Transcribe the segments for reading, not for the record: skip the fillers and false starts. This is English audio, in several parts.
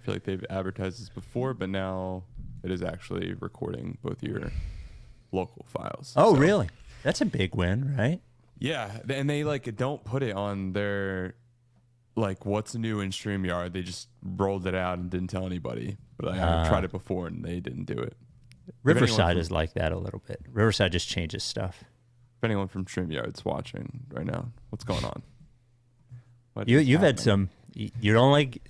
feel like they've advertised this before, but now it is actually recording both your local files. Oh, so, really? That's a big win, right? Yeah, and they like don't put it on their like what's new in StreamYard. They just rolled it out and didn't tell anybody. But I tried it before and they didn't do it. Riverside is like that a little bit. Riverside just changes stuff. If anyone from StreamYard's watching right now, what's going on? You've had some. You don't like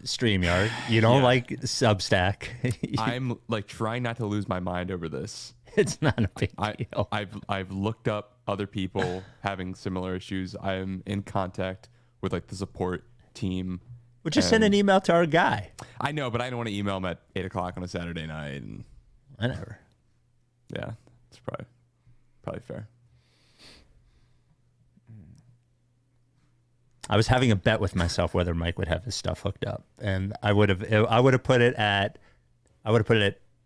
StreamYard. You don't like Substack. I'm like trying not to lose my mind over this. It's not a big deal. I've looked up other people having similar issues. I'm in contact with like the support team. We'll just send an email to our guy. I know, but I don't want to email him at 8:00 on a Saturday night. And whatever. Yeah, it's probably fair. I was having a bet with myself whether Mike would have his stuff hooked up, and I would have put it at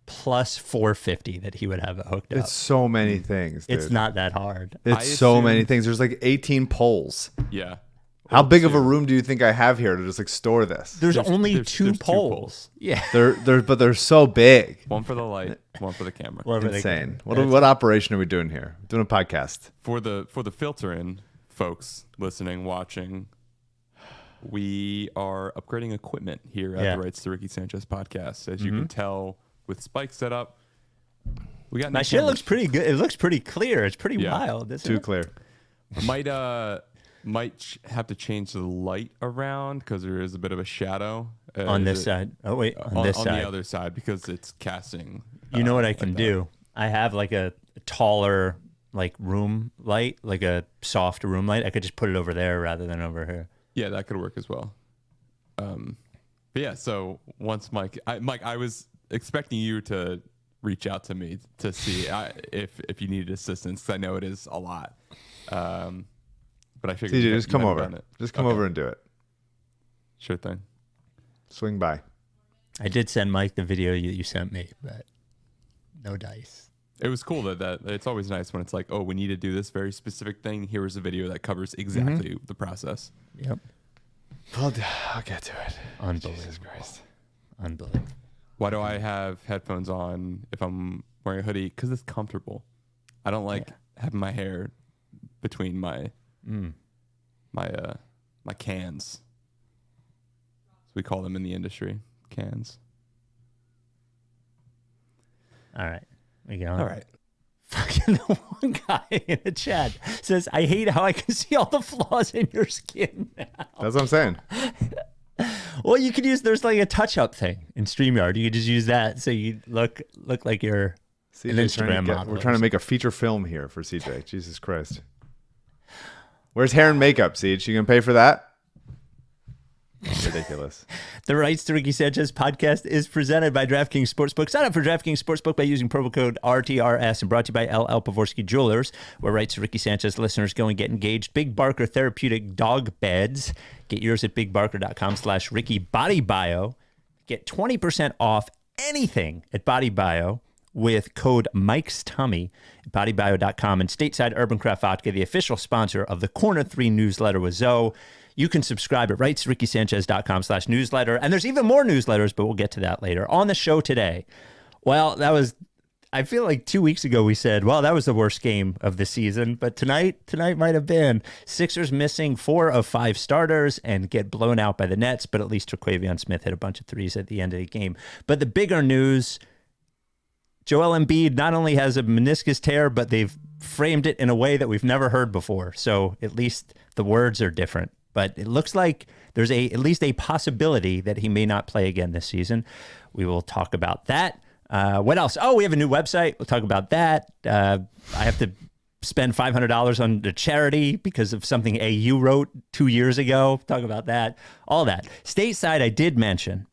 plus 450 that he would have it hooked up. It's so many things, dude. It's not that hard. It's so many things. There's like 18 poles. Yeah. How big of a room do you think I have here to just like store this? There's only two poles. Yeah. But they're so big. One for the light, one for the camera. Insane. What operation are we doing here? Doing a podcast. For the filter in folks listening, watching, we are upgrading equipment here at the Rights to Ricky Sanchez podcast. As you can tell with Spike set up, we got my shit looks pretty good. It looks pretty clear. It's pretty wild. Too clear. Might have to change the light around because there is a bit of a shadow on this side. Oh wait, on this side. On the other side because it's casting. You know what I can do? I have like a taller like room light, like a soft room light. I could just put it over there rather than over here. Yeah, that could work as well. But yeah, so once Mike, I was expecting you to reach out to me to see if you needed assistance because I know it is a lot. But I figured CJ, just come over. Just come over and do it. Sure thing. Swing by. I did send Mike the video you sent me, but no dice. It was cool that it's always nice when it's like, oh, we need to do this very specific thing. Here is a video that covers exactly the process. Yep. I'll get to it. Unbelievable. Jesus Christ. Unbelievable. Why do I have headphones on if I'm wearing a hoodie? Because it's comfortable. I don't like having my hair between my cans. So we call them in the industry cans. All right. We go. All right. Fucking the one guy in the chat says, I hate how I can see all the flaws in your skin now. That's what I'm saying. Well, you could use, there's like a touch-up thing in StreamYard. You could just use that so you look like you're an Instagram model. We're trying to make a feature film here for CJ. Jesus Christ. Where's hair and makeup, Siege? You gonna pay for that? Ridiculous. The Rights to Ricky Sanchez podcast is presented by DraftKings Sportsbook. Sign up for DraftKings Sportsbook by using promo code RTRS and brought to you by LL Pavorsky Jewelers, where Rights to Ricky Sanchez listeners go and get engaged. Big Barker Therapeutic Dog Beds. Get yours at bigbarker.com/Ricky BodyBio. Get 20% off anything at BodyBio with code Mike's Tummy at bodybio.com. And Stateside Urban Craft Vodka, the official sponsor of the Corner 3 newsletter with Zoe. You can subscribe at rightsrickysanchez.com/newsletter. And there's even more newsletters, but we'll get to that later. On the show today, well, I feel like 2 weeks ago we said, well, that was the worst game of the season. But tonight might have been. Sixers missing 4 of 5 starters and get blown out by the Nets. But at least Terquavion Smith hit a bunch of threes at the end of the game. But the bigger news, Joel Embiid not only has a meniscus tear, but they've framed it in a way that we've never heard before. So at least the words are different. But it looks like there's at least a possibility that he may not play again this season. We will talk about that. What else? Oh, we have a new website. We'll talk about that. I have to spend $500 on the charity because of something AU wrote 2 years ago. Talk about that. All that. Stateside, I did mention,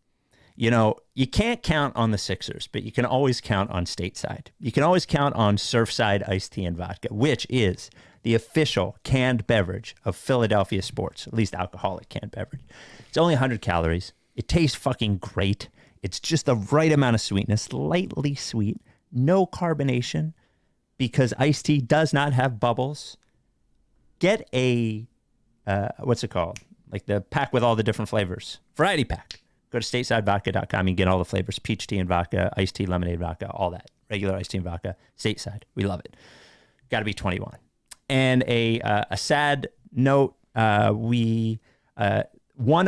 you can't count on the Sixers, but you can always count on Stateside. You can always count on Surfside iced tea and vodka, which is the official canned beverage of Philadelphia sports, at least alcoholic canned beverage. It's only 100 calories. It tastes fucking great. It's just the right amount of sweetness, lightly sweet, no carbonation, because iced tea does not have bubbles. Get a, what's it called? Like the pack with all the different flavors. Variety pack. Go to statesidevodka.com. You can get all the flavors: peach tea and vodka, iced tea, lemonade vodka, all that. Regular iced tea and vodka. Stateside. We love it. Got to be 21. And a sad note, one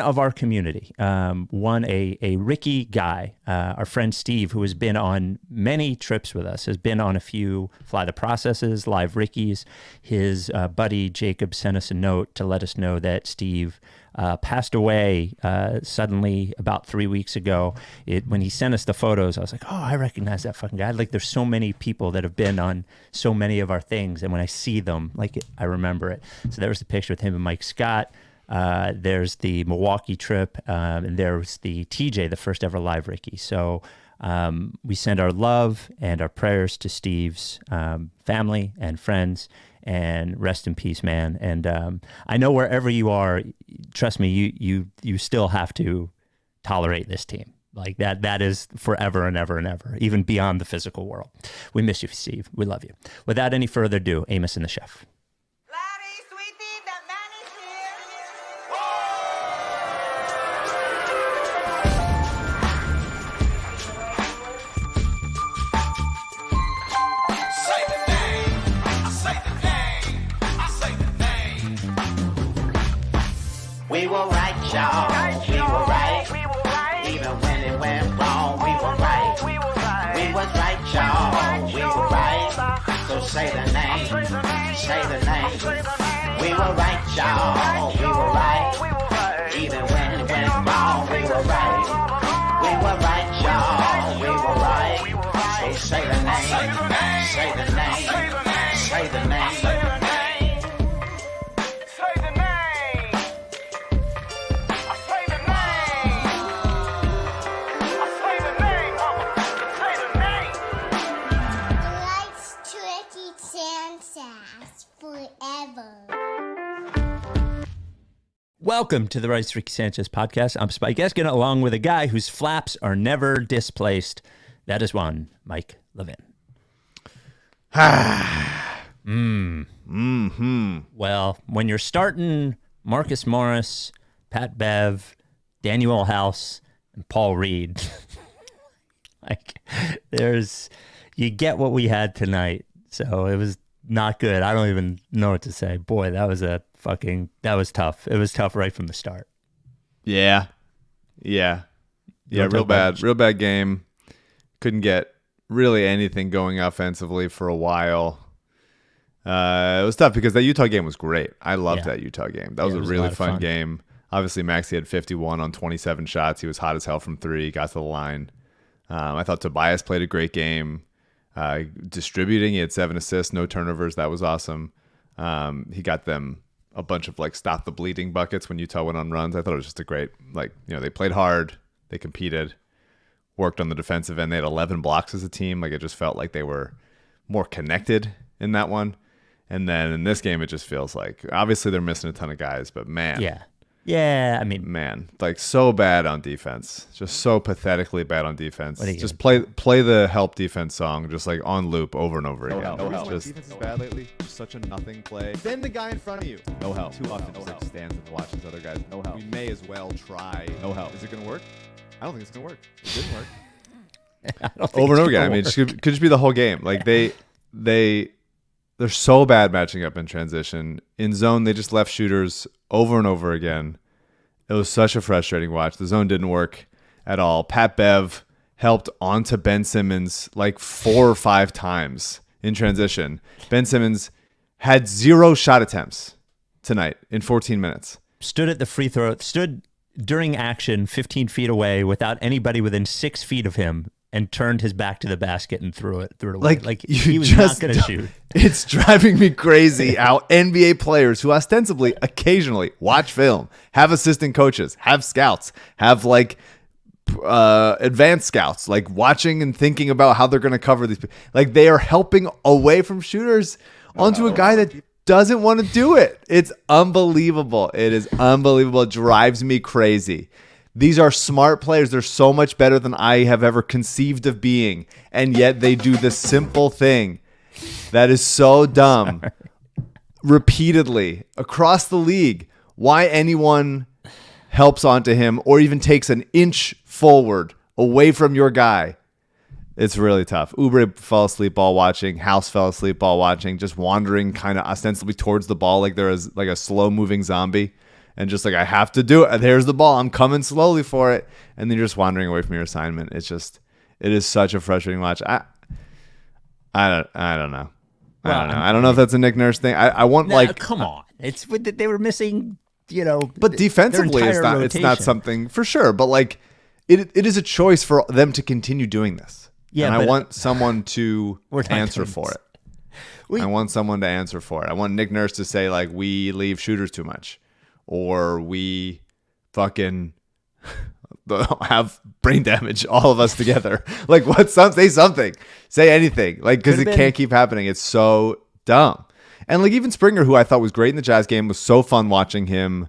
of our community, a Ricky guy, our friend Steve, who has been on many trips with us, has been on a few Fly the Processes, Live Rickies. His buddy Jacob sent us a note to let us know that Steve passed away suddenly about 3 weeks ago. When he sent us the photos, I was like, oh, I recognize that fucking guy. Like, there's so many people that have been on so many of our things, and when I see them, like, I remember it. So there was the picture with him and Mike Scott. There's the Milwaukee trip, and there's the TJ, the first ever Live Ricky. So we send our love and our prayers to Steve's family and friends, and rest in peace, man. And I know wherever you are, trust me, you still have to tolerate this team. Like that is forever and ever and ever, even beyond the physical world. We miss you, Steve. We love you. Without any further ado, Amos and the Chef. We were right, y'all. We were right. Even when it went wrong, we were right. We was right, y'all. We were right. So say the name. Say the name. We were right, y'all. We were right. Even when it went wrong, we were right. We were right, y'all. We were right. So say the name. Say the name. Say the name. Welcome to the Rights To Ricky Sanchez podcast. I'm Spike Eskin, along with a guy whose flaps are never displaced. That is one, Mike Levin. Well, when you're starting Marcus Morris, Pat Bev, Daniel House, and Paul Reed, you get what we had tonight. So it was not good. I don't even know what to say. Boy, that was tough. It was tough right from the start. Yeah. Real bad game. Couldn't get really anything going offensively for a while. It was tough because that Utah game was great. I loved that Utah game. That was a really fun game. Obviously, Maxey had 51 on 27 shots. He was hot as hell from three, got to the line. I thought Tobias played a great game. Distributing, he had 7 assists, no turnovers. That was awesome. He got them a bunch of stop the bleeding buckets when Utah went on runs. I thought it was just a great, they played hard, they competed, worked on the defensive end. They had 11 blocks as a team. It just felt like they were more connected in that one. And then in this game, it just feels like obviously they're missing a ton of guys, but man. Yeah, I mean, man, so bad on defense, just so pathetically bad on defense. Just play the help defense song, just on loop over and over again. No help. Defense is bad lately. Such a nothing play. Then the guy in front of you. No help. Too often just stands and watches other guys. No help. We may as well try. No help. Is it gonna work? I don't think it's gonna work. It didn't work. Over and over again. I mean, it could just be the whole game. They're so bad matching up in transition. In zone, they just left shooters over and over again. It was such a frustrating watch. The zone didn't work at all. Pat Bev helped onto Ben Simmons 4 or 5 times in transition. Ben Simmons had 0 shot attempts tonight in 14 minutes. Stood at the free throw, stood during action 15 feet away without anybody within 6 feet of him, and turned his back to the basket and threw it away. He was not going to shoot. It's driving me crazy how NBA players who ostensibly occasionally watch film, have assistant coaches, have scouts, have advanced scouts, watching and thinking about how they're going to cover these people. They are helping away from shooters onto a guy that doesn't want to do it. It's unbelievable. It is unbelievable. It drives me crazy. These are smart players. They're so much better than I have ever conceived of being. And yet they do this simple thing that is so dumb repeatedly across the league. Why anyone helps onto him or even takes an inch forward away from your guy, it's really tough. Oubre fell asleep while watching. House fell asleep while watching, just wandering kind of ostensibly towards the ball like there is like a slow-moving zombie. And just like, I have to do it. There's the ball. I'm coming slowly for it. And then you're just wandering away from your assignment. It is such a frustrating watch. I don't know. I don't know if that's a Nick Nurse thing. I want come on. It's they were missing, but defensively it's not something for sure. But like it is a choice for them to continue doing this. Yeah, and I want someone to answer for it. I want someone to answer for it. I want Nick Nurse to say like, we leave shooters too much. Or we fucking have brain damage, all of us together. Like, say something. Say anything. Like, because it can't keep happening. It's so dumb. And, like, even Springer, who I thought was great in the Jazz game, was so fun watching him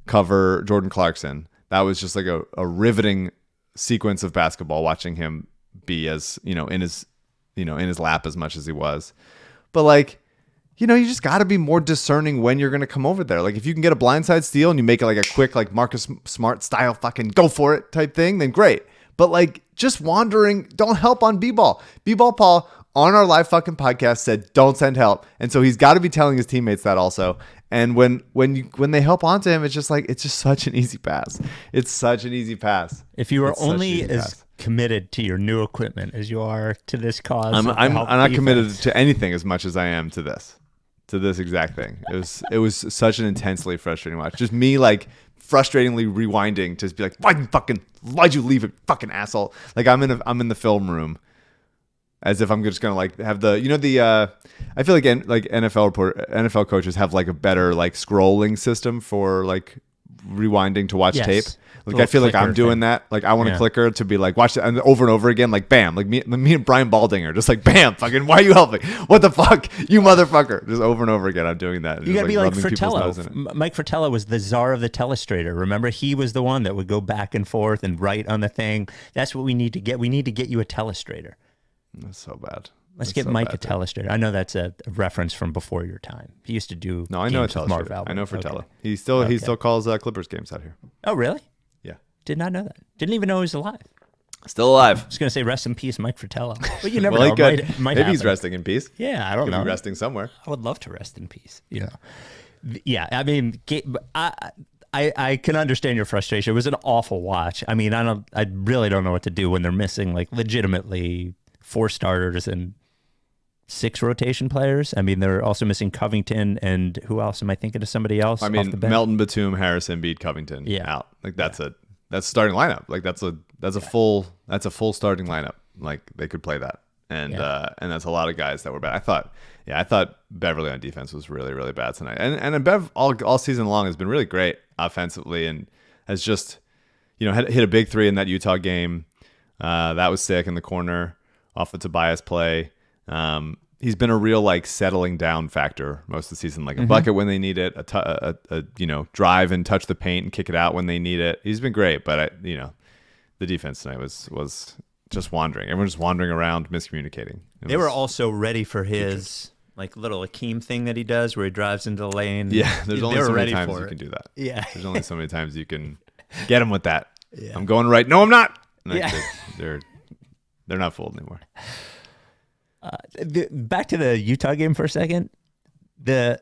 cover Jordan Clarkson. That was just like a riveting sequence of basketball, watching him be as, in his lap as much as he was. But, like, you just got to be more discerning when you're going to come over there. Like, if you can get a blindside steal and you make it like a quick, like Marcus Smart style fucking go for it type thing, then great. But like, just wandering, don't help on B-ball. B-ball Paul on our live fucking podcast said, don't send help. And so he's got to be telling his teammates that also. And when they help onto him, it's just such an easy pass. It's such an easy pass. If you were only as committed to your new equipment as you are to this cause, I'm not committed to anything as much as I am to this. To this exact thing. It was such an intensely frustrating watch. Just me like frustratingly rewinding to be like, why'd you leave it, fucking asshole? Like I'm in the film room as if I'm just gonna like have the I feel like NFL coaches have like a better like scrolling system for like rewinding to watch tape. Like I feel like I'm doing that. Like I want a clicker to be like watch it and over again. Like bam. Like me and Brian Baldinger just like bam. Fucking why are you helping? What the fuck, you motherfucker? Just over and over again. I'm doing that. You gotta be like Fratello. Mike Fratello was the czar of the telestrator. Remember, he was the one that would go back and forth and write on the thing. That's what we need to get. We need to get you a telestrator. That's so bad. Let's get Mike a telestrator. I know that's a reference from before your time. He used to do. No, I know a telestrator. I know Fratello. Okay. He still calls Clippers games out here. Oh really? Yeah. Did not know that. Didn't even know he was alive. Still alive. I was going to say rest in peace, Mike Fratello. But you never well, know. Might maybe happen. He's resting in peace. Yeah, I don't know. Be resting somewhere. I would love to rest in peace. Yeah, I mean, I can understand your frustration. It was an awful watch. I mean, I really don't know what to do when they're missing like legitimately 4 starters and 6 rotation players. I mean, they're also missing Covington and who else? Am I thinking of somebody else? I mean, Melton, Batum, Harris, Embiid, Covington out. Like that's a starting lineup. Like that's a full starting lineup. Like they could play that. And that's a lot of guys that were bad. I thought Beverly on defense was really, really bad tonight. And Bev all season long has been really great offensively and has just, hit a big 3 in that Utah game. That was sick in the corner off of Tobias play. He's been a real like settling down factor most of the season, like a bucket when they need it, a drive and touch the paint and kick it out when they need it. He's been great, but the defense tonight was just wandering. Everyone's just wandering around, miscommunicating. They were also ready for his like little Akeem thing that he does where he drives into the lane. Yeah, there's only so many times you can do that. Yeah, there's only so many times you can get him with that. Yeah. I'm going right. No, I'm not. They're not fooled anymore. Back to the Utah game for a second. My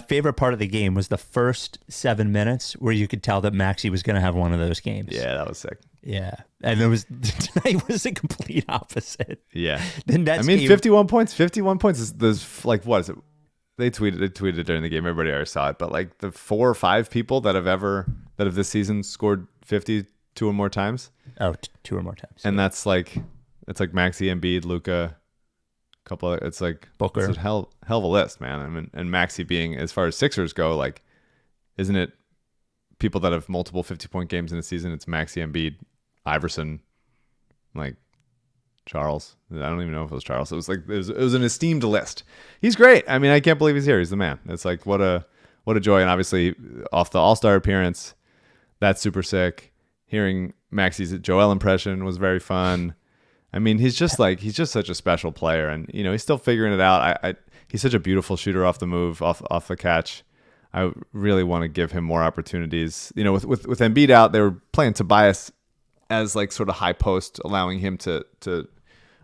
favorite part of the game was the first 7 minutes where you could tell that Maxey was going to have one of those games. Yeah, that was sick. Yeah, and tonight was the complete opposite. Yeah, the Nets game, 51 points. 51 points is like what is it? They tweeted it during the game. Everybody already saw it, but like the 4 or 5 people that have this season scored 50 2 or more times. Oh, 2 or more times. And that's like Maxey, Embiid, Luka. It's like Booker. It's a hell of a list, man. I mean, and Maxey being, as far as Sixers go, like, isn't it people that have multiple 50-point games in a season? It's Maxey, Embiid, Iverson, like Charles. I don't even know if it was Charles. It was like it was an esteemed list. He's great. I mean, I can't believe he's here. He's the man. It's like what a joy. And obviously, off the All-Star appearance, that's super sick. Hearing Maxey's Joel impression was very fun. I mean, he's just such a special player, and he's still figuring it out. He's such a beautiful shooter off the move, off the catch. I really want to give him more opportunities. You know, with Embiid out, they were playing Tobias as like sort of high post, allowing him to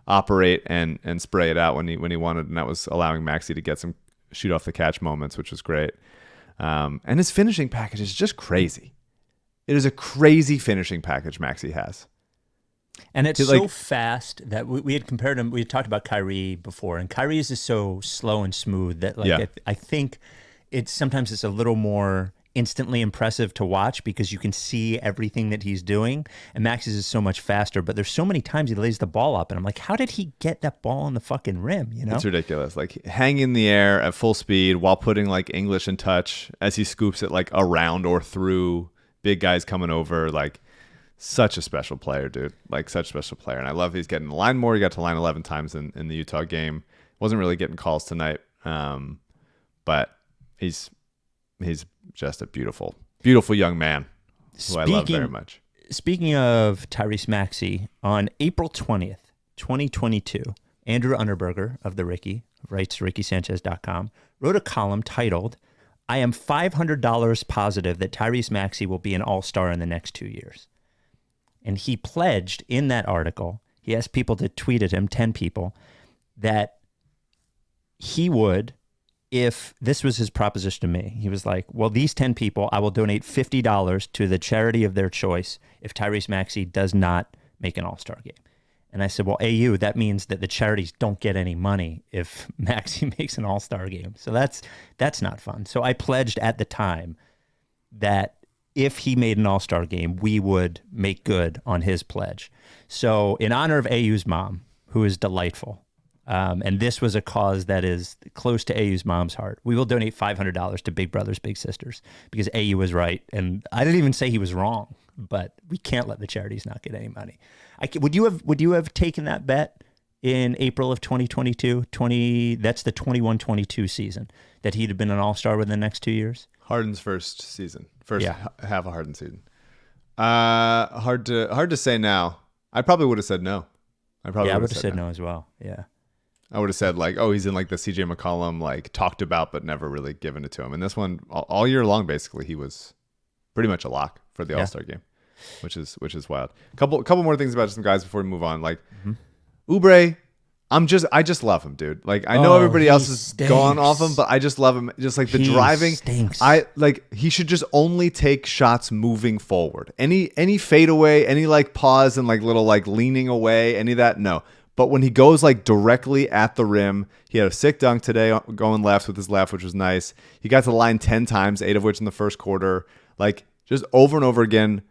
operate and spray it out when he wanted, and that was allowing Maxey to get some shoot off the catch moments, which was great. And his finishing package is just crazy. It is a crazy finishing package Maxey has. And it's so fast that we had compared him. We had talked about Kyrie before, and Kyrie's is so slow and smooth that I think sometimes it's a little more instantly impressive to watch because you can see everything that he's doing. And Max's is so much faster, but there's so many times he lays the ball up, and I'm like, how did he get that ball on the fucking rim? You know, it's ridiculous. Like hang in the air at full speed while putting like English in touch as he scoops it like around or through big guys coming over. Like such a special player, dude. Like such a special player. And I love he's getting the line more. He got to line 11 times in the Utah game. Wasn't really getting calls tonight. But he's just a beautiful, beautiful young man who I love very much. Speaking of Tyrese Maxey, on April 20th, 2022, Andrew Underberger of the Ricky, Rights To Ricky Sanchez.com, wrote a column titled, "I am $500 positive that Tyrese Maxey will be an all-star in the next 2 years." And he pledged in that article, he asked people to tweet at him, 10 people, that he would, if this was his proposition to me, he was like, well, these 10 people, I will donate $50 to the charity of their choice if Tyrese Maxey does not make an all-star game. And I said, well, AU, that means that the charities don't get any money if Maxey makes an all-star game. So that's not fun. So I pledged at the time that if he made an all-star game, we would make good on his pledge. So in honor of AU's mom, who is delightful, and this was a cause that is close to AU's mom's heart, we will donate $500 to Big Brothers Big Sisters because AU was right. And I didn't even say he was wrong, but we can't let the charities not get any money. Would you have taken that bet in April of 2022? That's the 21-22 season, that he'd have been an all-star within the next 2 years? Harden's first season, half a Harden season. Hard to say now. I probably would have said no. I would have said no as well. Yeah, I would have said like, oh, he's in like the CJ McCollum like talked about but never really given it to him. And this one all year long, basically, he was pretty much a lock for the All-Star game, which is wild. Couple more things about some guys before we move on. Like Oubre. I just love him, dude. Like I know everybody else is gone off him, but I just love him. Just like the driving, stinks. He should just only take shots moving forward. Any fadeaway, any like pause and like little like leaning away, any of that, no. But when he goes like directly at the rim, he had a sick dunk today going left with his left, which was nice. He got to the line 10 times, 8 of which in the first quarter. Like just over and over again,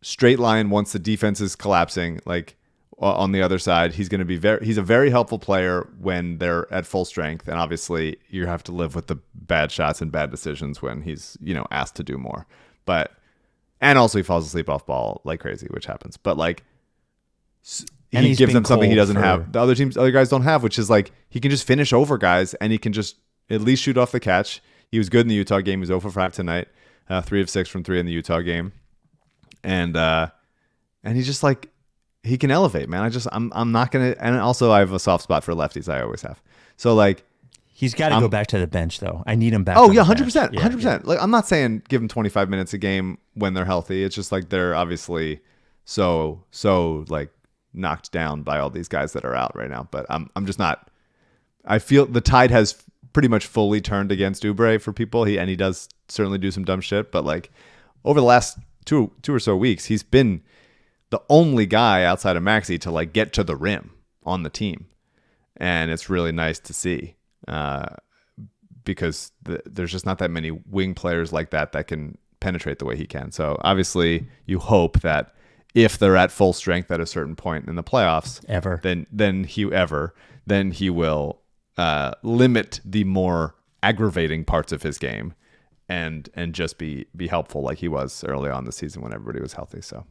straight line once the defense is collapsing. Like on the other side, he's a very helpful player when they're at full strength, and obviously you have to live with the bad shots and bad decisions when he's asked to do more. And also he falls asleep off ball like crazy, which happens. But like he gives them something he doesn't have. The other guys don't have, which is like he can just finish over guys and he can just at least shoot off the catch. He was good in the Utah game. He was 0 for 5 tonight, 3 of 6 from 3 in the Utah game, and he's just like. He can elevate, man. I'm not gonna. And also, I have a soft spot for lefties. I always have. So like, he's got to go back to the bench, though. I need him back. Oh yeah, 100%, 100%. Like, I'm not saying give him 25 minutes a game when they're healthy. It's just like they're obviously so like knocked down by all these guys that are out right now. But I'm just not. I feel the tide has pretty much fully turned against Oubre for people. He does certainly do some dumb shit, but like over the last two or so weeks, he's been the only guy outside of Maxey to like get to the rim on the team. And it's really nice to see because there's just not that many wing players like that can penetrate the way he can. So obviously you hope that if they're at full strength at a certain point in the playoffs, then he will limit the more aggravating parts of his game and just be helpful like he was early on the season when everybody was healthy. So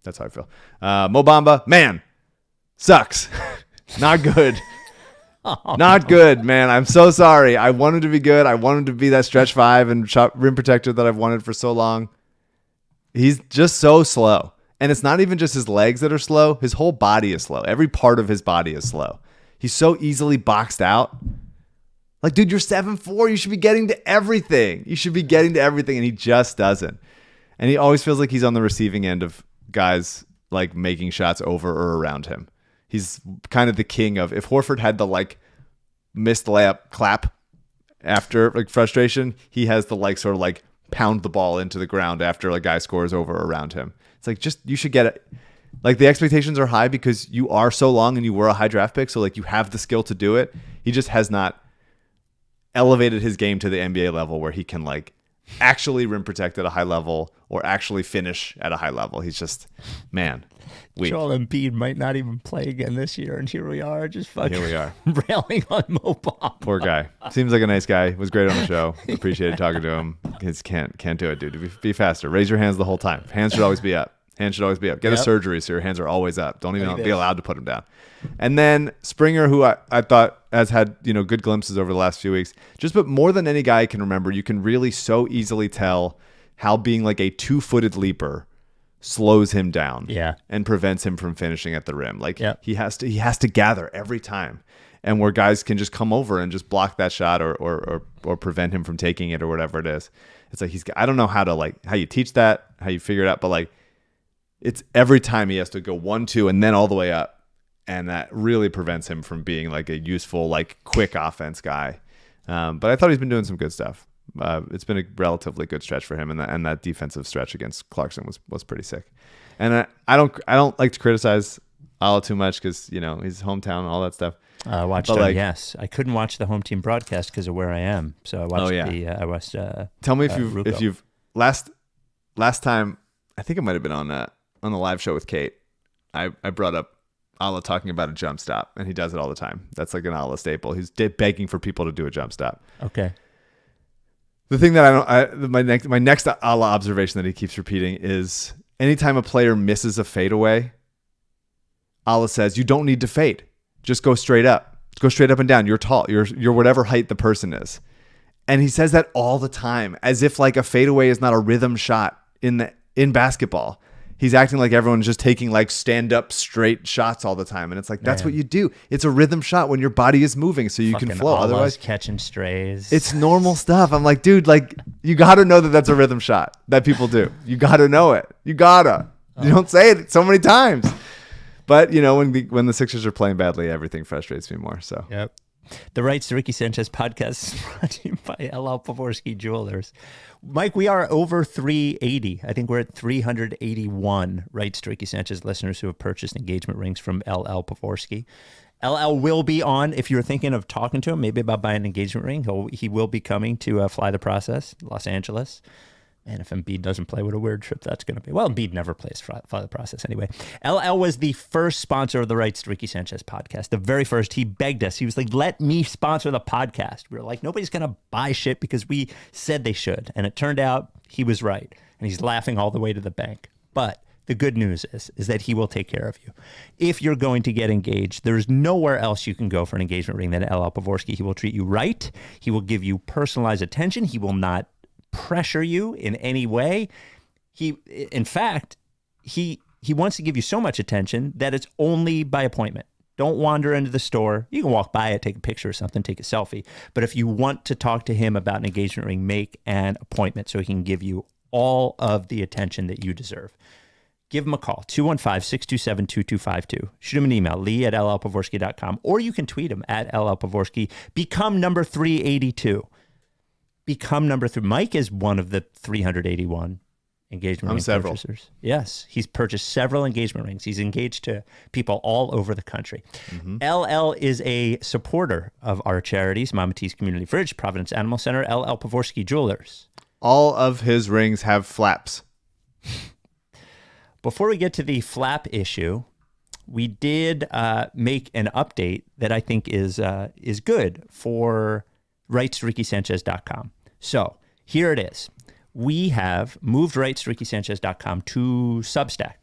that's how I feel. Mo Bamba, man, sucks. Not good. Not good, man. I'm so sorry. I want him to be good. I want him to be that stretch 5 and rim protector that I've wanted for so long. He's just so slow. And it's not even just his legs that are slow. His whole body is slow. Every part of his body is slow. He's so easily boxed out. Like, dude, you're 7'4". You should be getting to everything. And he just doesn't. And he always feels like he's on the receiving end of guys like making shots over or around him. He's kind of the king of, if Horford had the like missed layup clap after like frustration, he has the like sort of like pound the ball into the ground after a guy scores over or around him. It's like, just, you should get it. Like, the expectations are high because you are so long and you were a high draft pick. So like, you have the skill to do it. He just has not elevated his game to the NBA level where he can like actually rim protect at a high level or actually finish at a high level. He's just, man, weak. Joel Embiid might not even play again this year, and here we are, just fucking Here we are. railing on Mo Bamba. Poor guy. Seems like a nice guy. Was great on the show. Appreciated talking to him. Kids can't do it, dude. Be faster. Raise your hands the whole time. Hands should always be up. Hands should always be up. Get a surgery so your hands are always up. Don't even be allowed to put them down. And then Springer, who I thought has had, you know, good glimpses over the last few weeks, but more than any guy I can remember, you can really so easily tell how being like a 2-footed leaper slows him down and prevents him from finishing at the rim. Like he has to gather every time. And where guys can just come over and just block that shot or prevent him from taking it or whatever it is. It's like I don't know how you teach that, how you figure it out, but like it's every time he has to go 1-2 and then all the way up. And that really prevents him from being like a useful, like quick offense guy. But I thought he's been doing some good stuff. It's been a relatively good stretch for him, and that defensive stretch against Clarkson was pretty sick. And I don't like to criticize Ala too much because, you know, his hometown and all that stuff. Yes, I couldn't watch the home team broadcast because of where I am, so I watched. Tell me if you've last time. I think it might have been on the live show with Kate. I brought up Ala talking about a jump stop, and he does it all the time. That's like an Ala staple. He's begging for people to do a jump stop. Okay. The thing that my next Ala observation that he keeps repeating is anytime a player misses a fadeaway, Ala says, "You don't need to fade. Just go straight up. Go straight up and down. You're tall. You're whatever height the person is." And he says that all the time, as if like a fadeaway is not a rhythm shot in basketball. He's acting like everyone's just taking like stand up straight shots all the time. And it's like, that's what you do. It's a rhythm shot when your body is moving so you can flow. Otherwise, catching strays. It's normal stuff. I'm like, dude, like you got to know that that's a rhythm shot that people do. You got to know it. You don't say it so many times. But, you know, when the Sixers are playing badly, everything frustrates me more. So, yep. The Rights to Ricky Sanchez podcast is brought to you by Pavorsky Jewelers. Mike, we are over 380. I think we're at 381 Rights to Ricky Sanchez listeners who have purchased engagement rings from LL Pavorsky. LL will be on, if you're thinking of talking to him, maybe about buying an engagement ring, he will be coming to Fly the Process, Los Angeles. And if Embiid doesn't play, what a weird trip that's going to be. Well, Embiid never plays Fly the Process anyway. LL was the first sponsor of the Rights to Ricky Sanchez podcast. The very first. He begged us. He was like, let me sponsor the podcast. We were like, nobody's going to buy shit because we said they should. And it turned out he was right. And he's laughing all the way to the bank. But the good news is that he will take care of you. If you're going to get engaged, there's nowhere else you can go for an engagement ring than LL Pavorsky. He will treat you right. He will give you personalized attention. He will not pressure you in any way. In fact, he wants to give you so much attention that it's only by appointment. Don't wander into the store. You can walk by it, take a picture or something, take a selfie. But if you want to talk to him about an engagement ring, make an appointment so he can give you all of the attention that you deserve. Give him a call, 215-627-2252. Shoot him an email, lee@llpavorsky.com, or you can tweet him at @llpavorsky. Become number 382. Become number 3. Mike is one of the 381 engagement ring purchasers. Yes, he's purchased several engagement rings. He's engaged to people all over the country. Mm-hmm. LL is a supporter of our charities, Mama T's Community Fridge, Providence Animal Center, LL Pavorsky Jewelers. All of his rings have flaps. Before we get to the flap issue, we did make an update that I think is good for RightsToRickySanchez.com. So here it is. We have moved RightsToRickySanchez.com to Substack.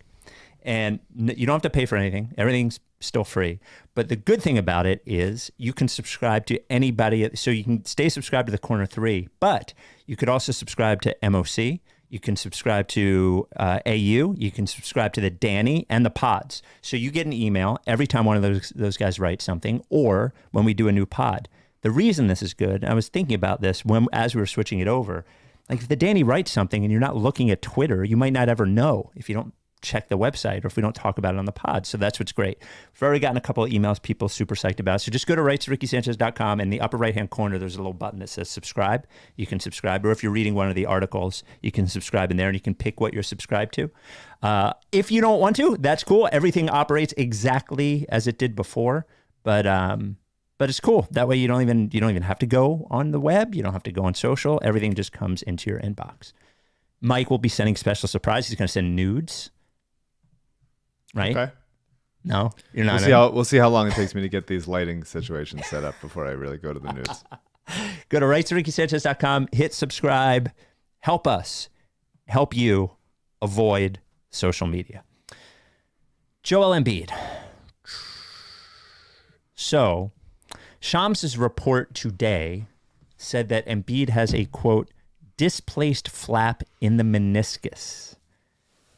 And you don't have to pay for anything. Everything's still free. But the good thing about it is you can subscribe to anybody. So you can stay subscribed to the Corner 3, but you could also subscribe to MOC. You can subscribe to AU. You can subscribe to the Danny and the pods. So you get an email every time one of those guys writes something, or when we do a new pod. The reason this is good, I was thinking about this as we were switching it over. Like if the Danny writes something and you're not looking at Twitter, you might not ever know if you don't check the website or if we don't talk about it on the pod. So that's what's great. We've already gotten a couple of emails, people super psyched about it. So just go to rightstoRickySanchez.com. In the upper right-hand corner, there's a little button that says subscribe. You can subscribe. Or if you're reading one of the articles, you can subscribe in there and you can pick what you're subscribed to. If you don't want to, that's cool. Everything operates exactly as it did before. But it's cool. That way you don't even have to go on the web. You don't have to go on social. Everything just comes into your inbox. Mike will be sending special surprise. He's going to send nudes. Right? Okay. No, you're not. We'll see how long it takes me to get these lighting situations set up before I really go to the news. Go to rightstoRickySanchez.com, hit subscribe, help us, help you avoid social media. Joel Embiid. So, Shams' report today said that Embiid has a, quote, displaced flap in the meniscus,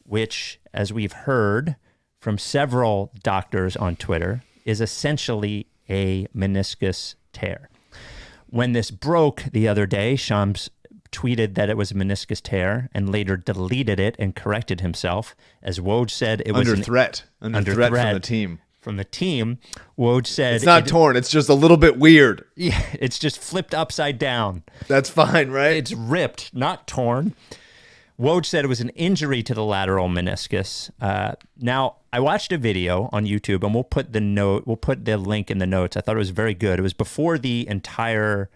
which, as we've heard from several doctors on Twitter, is essentially a meniscus tear. When this broke the other day, Shams tweeted that it was a meniscus tear and later deleted it and corrected himself. As Woj said, it was under threat from the team. From the team, Woj said it's not torn. It's just a little bit weird. Yeah, it's just flipped upside down. That's fine, right? It's ripped, not torn. Woj said it was an injury to the lateral meniscus. Now, I watched a video on YouTube, and we'll put the link in the notes. I thought it was very good. It was before the entire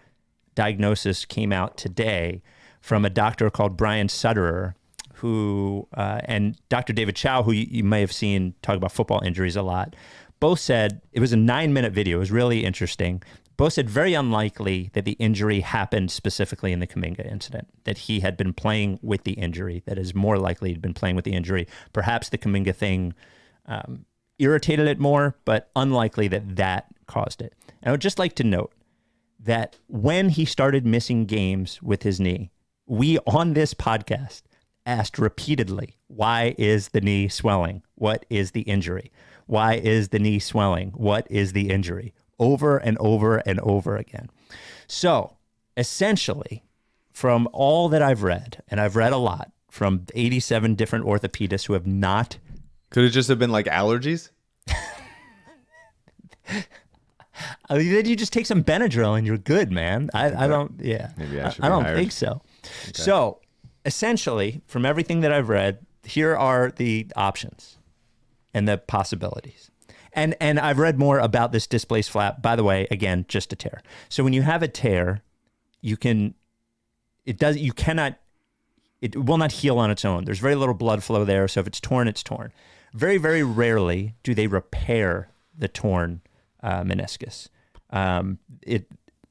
diagnosis came out today from a doctor called Brian Sutterer, who and Dr. David Chow, who you may have seen talk about football injuries a lot. Both said it was a 9-minute video. It was really interesting. Both said very unlikely that the injury happened specifically in the Kuminga incident, that he had been playing with the injury, that is more likely he'd been playing with the injury. Perhaps the Kuminga thing irritated it more, but unlikely that caused it. And I would just like to note that when he started missing games with his knee, we on this podcast asked repeatedly, why is the knee swelling? What is the injury? Why is the knee swelling? What is the injury? Over and over and over again. So essentially, from all that I've read, and I've read a lot from 87 different orthopedists who have not. Could it just have been like allergies? I mean, then you just take some Benadryl and you're good, man. I don't, yeah. Maybe I should I don't hired. think so. Okay. So essentially, from everything that I've read, here are the options and the possibilities. And I've read more about this displaced flap. By the way, again, just a tear. So when you have a tear, it will not heal on its own. There's very little blood flow there. So if it's torn, it's torn. Very, very rarely do they repair the torn meniscus.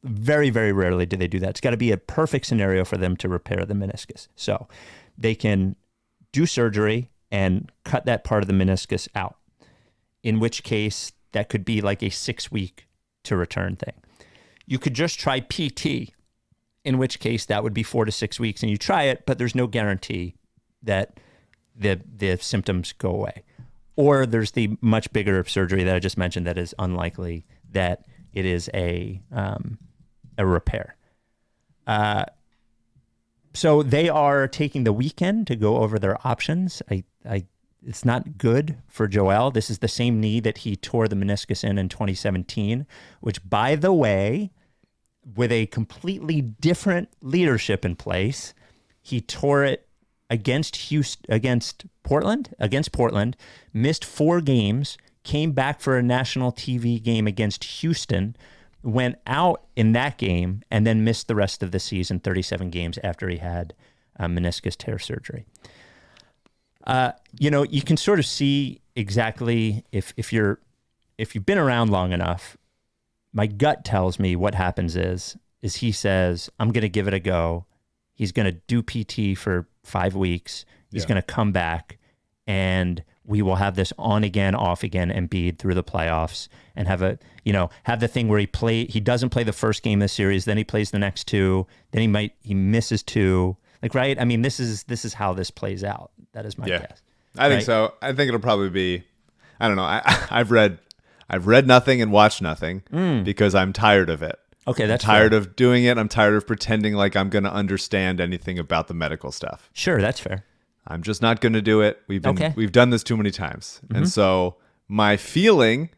Very, very rarely do they do that. It's got to be a perfect scenario for them to repair the meniscus. So they can do surgery and cut that part of the meniscus out, in which case that could be like a 6-week to return thing. You could just try PT, in which case that would be 4 to 6 weeks, and you try it, but there's no guarantee that the symptoms go away. Or there's the much bigger surgery that I just mentioned that is unlikely that it is a repair. So they are taking the weekend to go over their options. It's not good for Joel. This is the same knee that he tore the meniscus in 2017, which, by the way, with a completely different leadership in place, he tore it against Portland, missed 4 games, came back for a national TV game against Houston, went out in that game, and then missed the rest of the season, 37 games after he had meniscus tear surgery. You can sort of see exactly if you've been around long enough. My gut tells me what happens is he says, I'm going to give it a go. He's going to do PT for 5 weeks. He's going to come back, and we will have this on again, off again Embiid through the playoffs, and have the thing where he doesn't play the first game of the series, then he plays the next 2, then he misses 2. Like, right? I mean, this is how this plays out. That is my guess. I think so. I think it'll probably be, I don't know. I've read nothing and watched nothing because I'm tired of it. Okay, that's tired fair. of doing it. I'm tired of pretending like I'm going to understand anything about the medical stuff. Sure, that's fair. I'm just not going to do it. We've done this too many times. And so my feeling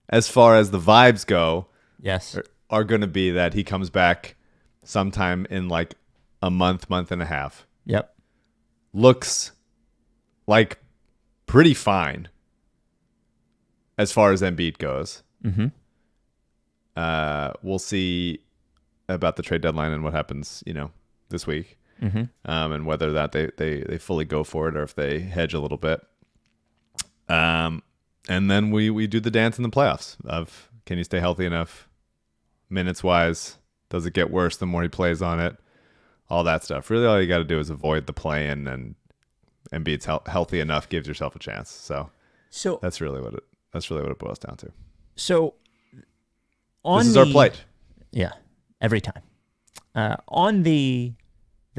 as far as the vibes go Yes. are going to be that he comes back sometime in like a month and a half. Yep. Looks like pretty fine as far as Embiid goes. Mm-hmm. We'll see about the trade deadline and what happens, this week. Mm-hmm. And whether that they fully go for it or if they hedge a little bit. And then we do the dance in the playoffs of, can he stay healthy enough minutes wise? Does it get worse the more he plays on it? All that stuff. Really, all you got to do is avoid the play-in, and Embiid's healthy enough gives yourself a chance. So that's really what it boils down to. So this is our plight. Yeah, every time. On the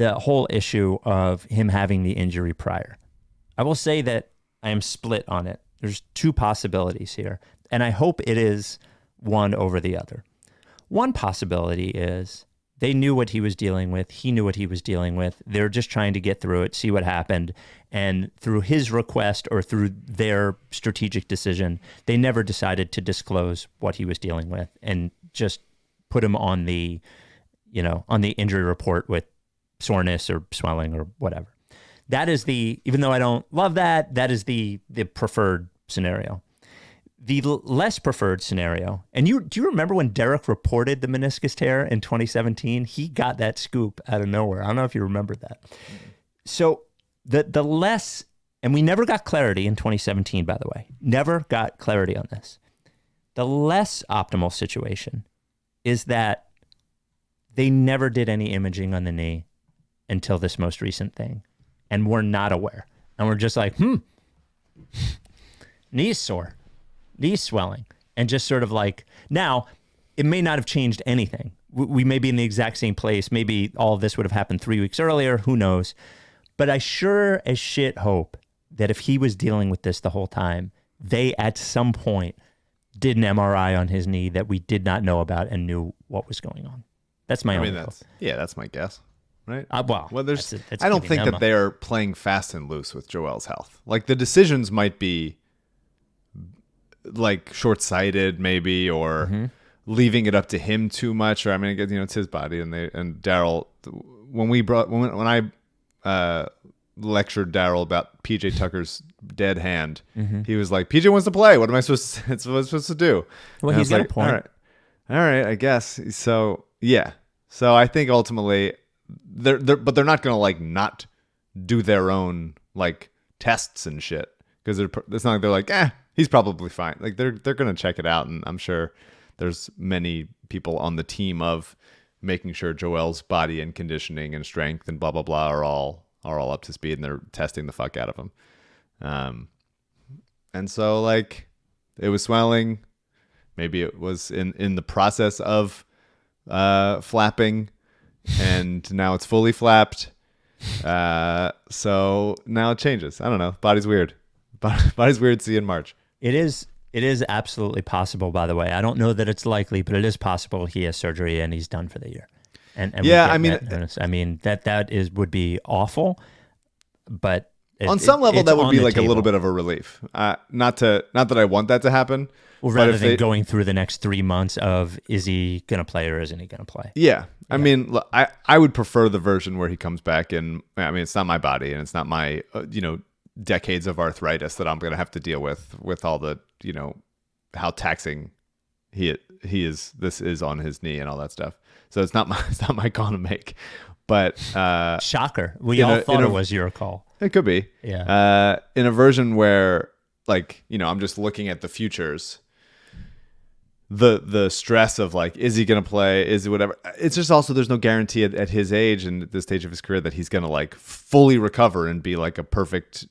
whole issue of him having the injury prior, I will say that I am split on it. There's two possibilities here, and I hope it is one over the other. One possibility is they knew what he was dealing with. He knew what he was dealing with. They're just trying to get through it, see what happened. And through his request or through their strategic decision, they never decided to disclose what he was dealing with and just put him on the injury report with soreness or swelling or whatever. That is even though I don't love that, that is the preferred scenario. The less preferred scenario, and do you remember when Derek reported the meniscus tear in 2017? He got that scoop out of nowhere. I don't know if you remember that. So the less, and we never got clarity in 2017, by the way, never got clarity on this. The less optimal situation is that they never did any imaging on the knee until this most recent thing, and we're not aware. And we're just like, knee's sore. Knees swelling, and just sort of like, now it may not have changed anything. We may be in the exact same place. Maybe all of this would have happened 3 weeks earlier. Who knows? But I sure as shit hope that if he was dealing with this the whole time, they at some point did an MRI on his knee that we did not know about and knew what was going on. That's my only hope. That's my guess, right? Well, there's. that's I don't giving think them that they are playing fast and loose with Joel's health. Like the decisions might be like short-sighted lectured or leaving it up to him too much, or I mean, it's his body, and Daryl, when I lectured Daryl about PJ Tucker's dead hand, he was like, PJ wants to play, what am I supposed to do? Well, and he's got like, a point. All right, I guess. So yeah, so I think ultimately they're not gonna like not do their own like tests and shit, because it's not like they're like, he's probably fine. Like they're gonna check it out, and I'm sure there's many people on the team of making sure Joel's body and conditioning and strength and blah blah blah are all up to speed, and they're testing the fuck out of him. And so like it was swelling, maybe it was in the process of flapping, and now it's fully flapped. So now it changes. I don't know. Body's weird. Body's weird. See you in March. It is absolutely possible, by the way. I don't know that it's likely, but it is possible he has surgery and he's done for the year. And yeah, that would be awful, but on some level that would be like a little bit of a relief. Not that I want that to happen. Well, rather than going through the next 3 months of, is he going to play or isn't he going to play? Yeah. I mean, look, I would prefer the version where he comes back and, I mean, it's not my body and it's not my, decades of arthritis that I'm going to have to deal with all the, how taxing this is on his knee and all that stuff. So it's not my call to make, but shocker. We all thought it was your call. It could be. Yeah. In a version where like, I'm just looking at the futures, the stress of like, is he going to play? Is it whatever? It's just also, there's no guarantee at his age and at this stage of his career that he's going to like fully recover and be like a perfect,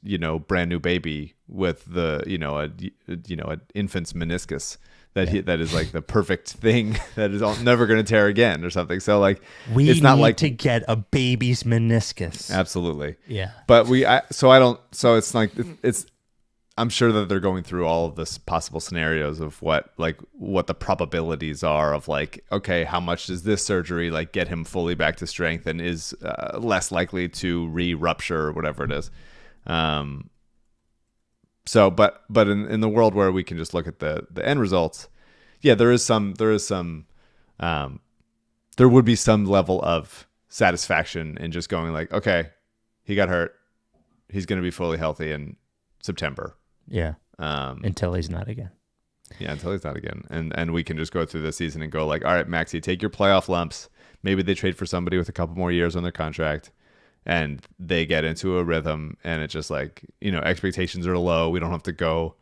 brand new baby with the, an infant's meniscus that is like the perfect thing that is never going to tear again or something. So like, it's not like to get a baby's meniscus. Absolutely. Yeah. But so it's like, I'm sure that they're going through all of this possible scenarios of what the probabilities are of like, okay, how much does this surgery like get him fully back to strength and is less likely to re-rupture or whatever it is. So, but in the world where we can just look at the end results, yeah, there would be some level of satisfaction in just going like, okay, he got hurt, he's going to be fully healthy in September. Yeah. Until he's not again. Yeah, until he's not again. And we can just go through the season and go like, all right, Maxey, take your playoff lumps. Maybe they trade for somebody with a couple more years on their contract and they get into a rhythm and it's just like, expectations are low. We don't have to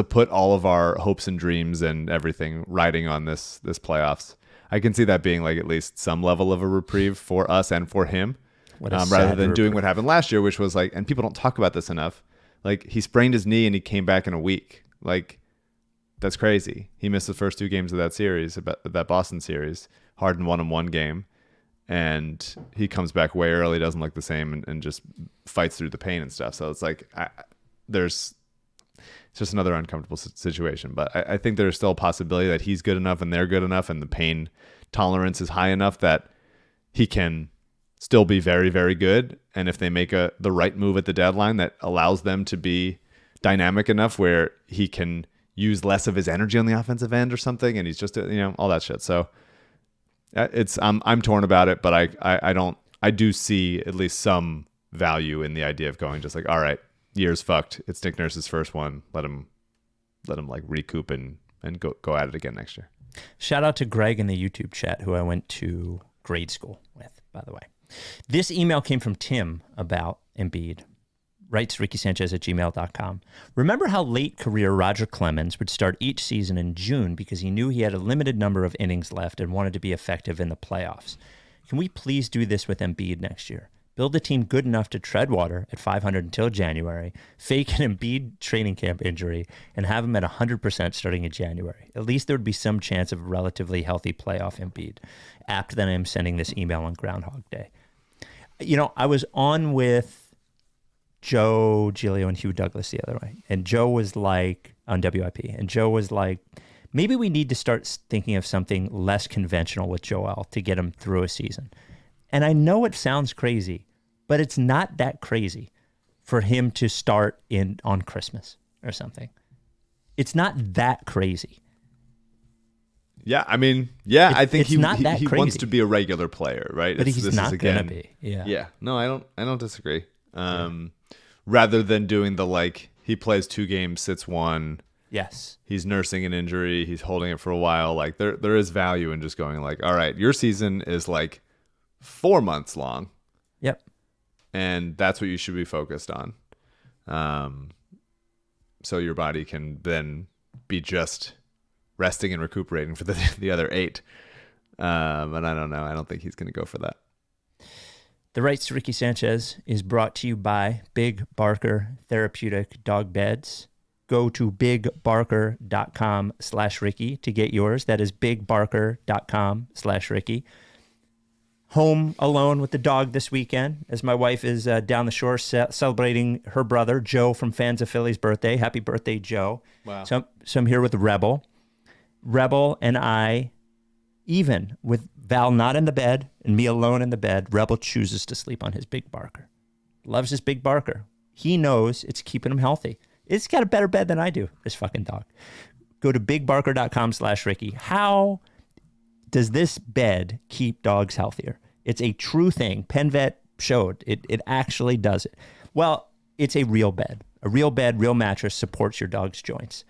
put all of our hopes and dreams and everything riding on this playoffs. I can see that being like at least some level of a reprieve for us and for him, rather than doing what happened last year, which was like, and people don't talk about this enough. Like he sprained his knee and he came back in a week. Like that's crazy. He missed the first 2 games of that series, that Boston series. Harden won him 1 game, and he comes back way early, doesn't look the same, and just fights through the pain and stuff. So it's like it's just another uncomfortable situation. But I think there's still a possibility that he's good enough and they're good enough, and the pain tolerance is high enough that he can still be very, very good. And if they make the right move at the deadline that allows them to be dynamic enough where he can use less of his energy on the offensive end or something, and he's just all that shit. So I'm torn about it, but I do see at least some value in the idea of going just like, all right, year's fucked. It's Nick Nurse's first one. Let him like recoup and go at it again next year. Shout out to Greg in the YouTube chat, who I went to grade school with, by the way. This email came from Tim about Embiid. Rights to Ricky Sanchez at gmail.com. Remember how late career Roger Clemens would start each season in June because he knew he had a limited number of innings left and wanted to be effective in the playoffs? Can we please do this with Embiid next year? Build a team good enough to tread water at 500 until January, fake an Embiid training camp injury, and have him at 100% starting in January. At least there would be some chance of a relatively healthy playoff Embiid. Apt that I am sending this email on Groundhog Day. I was on with Joe Giglio and Hugh Douglas the other way, and Joe was like, on WIP, and Joe was like, maybe we need to start thinking of something less conventional with Joel to get him through a season. And I know it sounds crazy, but it's not that crazy for him to start on Christmas or something. It's not that crazy. Yeah, I mean, yeah, I think he wants crazy. to be a regular player, right? But he's not going to be. Yeah. Yeah. No, I don't disagree. Rather than doing the like, he plays 2 games, sits 1. Yes. He's nursing an injury. He's holding it for a while. Like there is value in just going like, all right, your season is like 4 months long. Yep. And that's what you should be focused on. So your body can then be just resting and recuperating for the other 8. And I don't know. I don't think he's going to go for that. The Rights to Ricky Sanchez is brought to you by Big Barker Therapeutic Dog Beds. Go to bigbarker.com/Ricky to get yours. That is bigbarker.com/Ricky. Home alone with the dog this weekend as my wife is down the shore celebrating her brother, Joe, from Fans of Philly's birthday. Happy birthday, Joe. Wow. So I'm here with Rebel. Rebel and I, even with Val not in the bed and me alone in the bed, Rebel chooses to sleep on his Big Barker. Loves his Big Barker. He knows it's keeping him healthy. It's got a better bed than I do, this fucking dog. Go to bigbarker.com/Ricky. How does this bed keep dogs healthier? It's a true thing. PenVet showed it actually does it. Well, it's a real bed. A real bed, real mattress supports your dog's joints.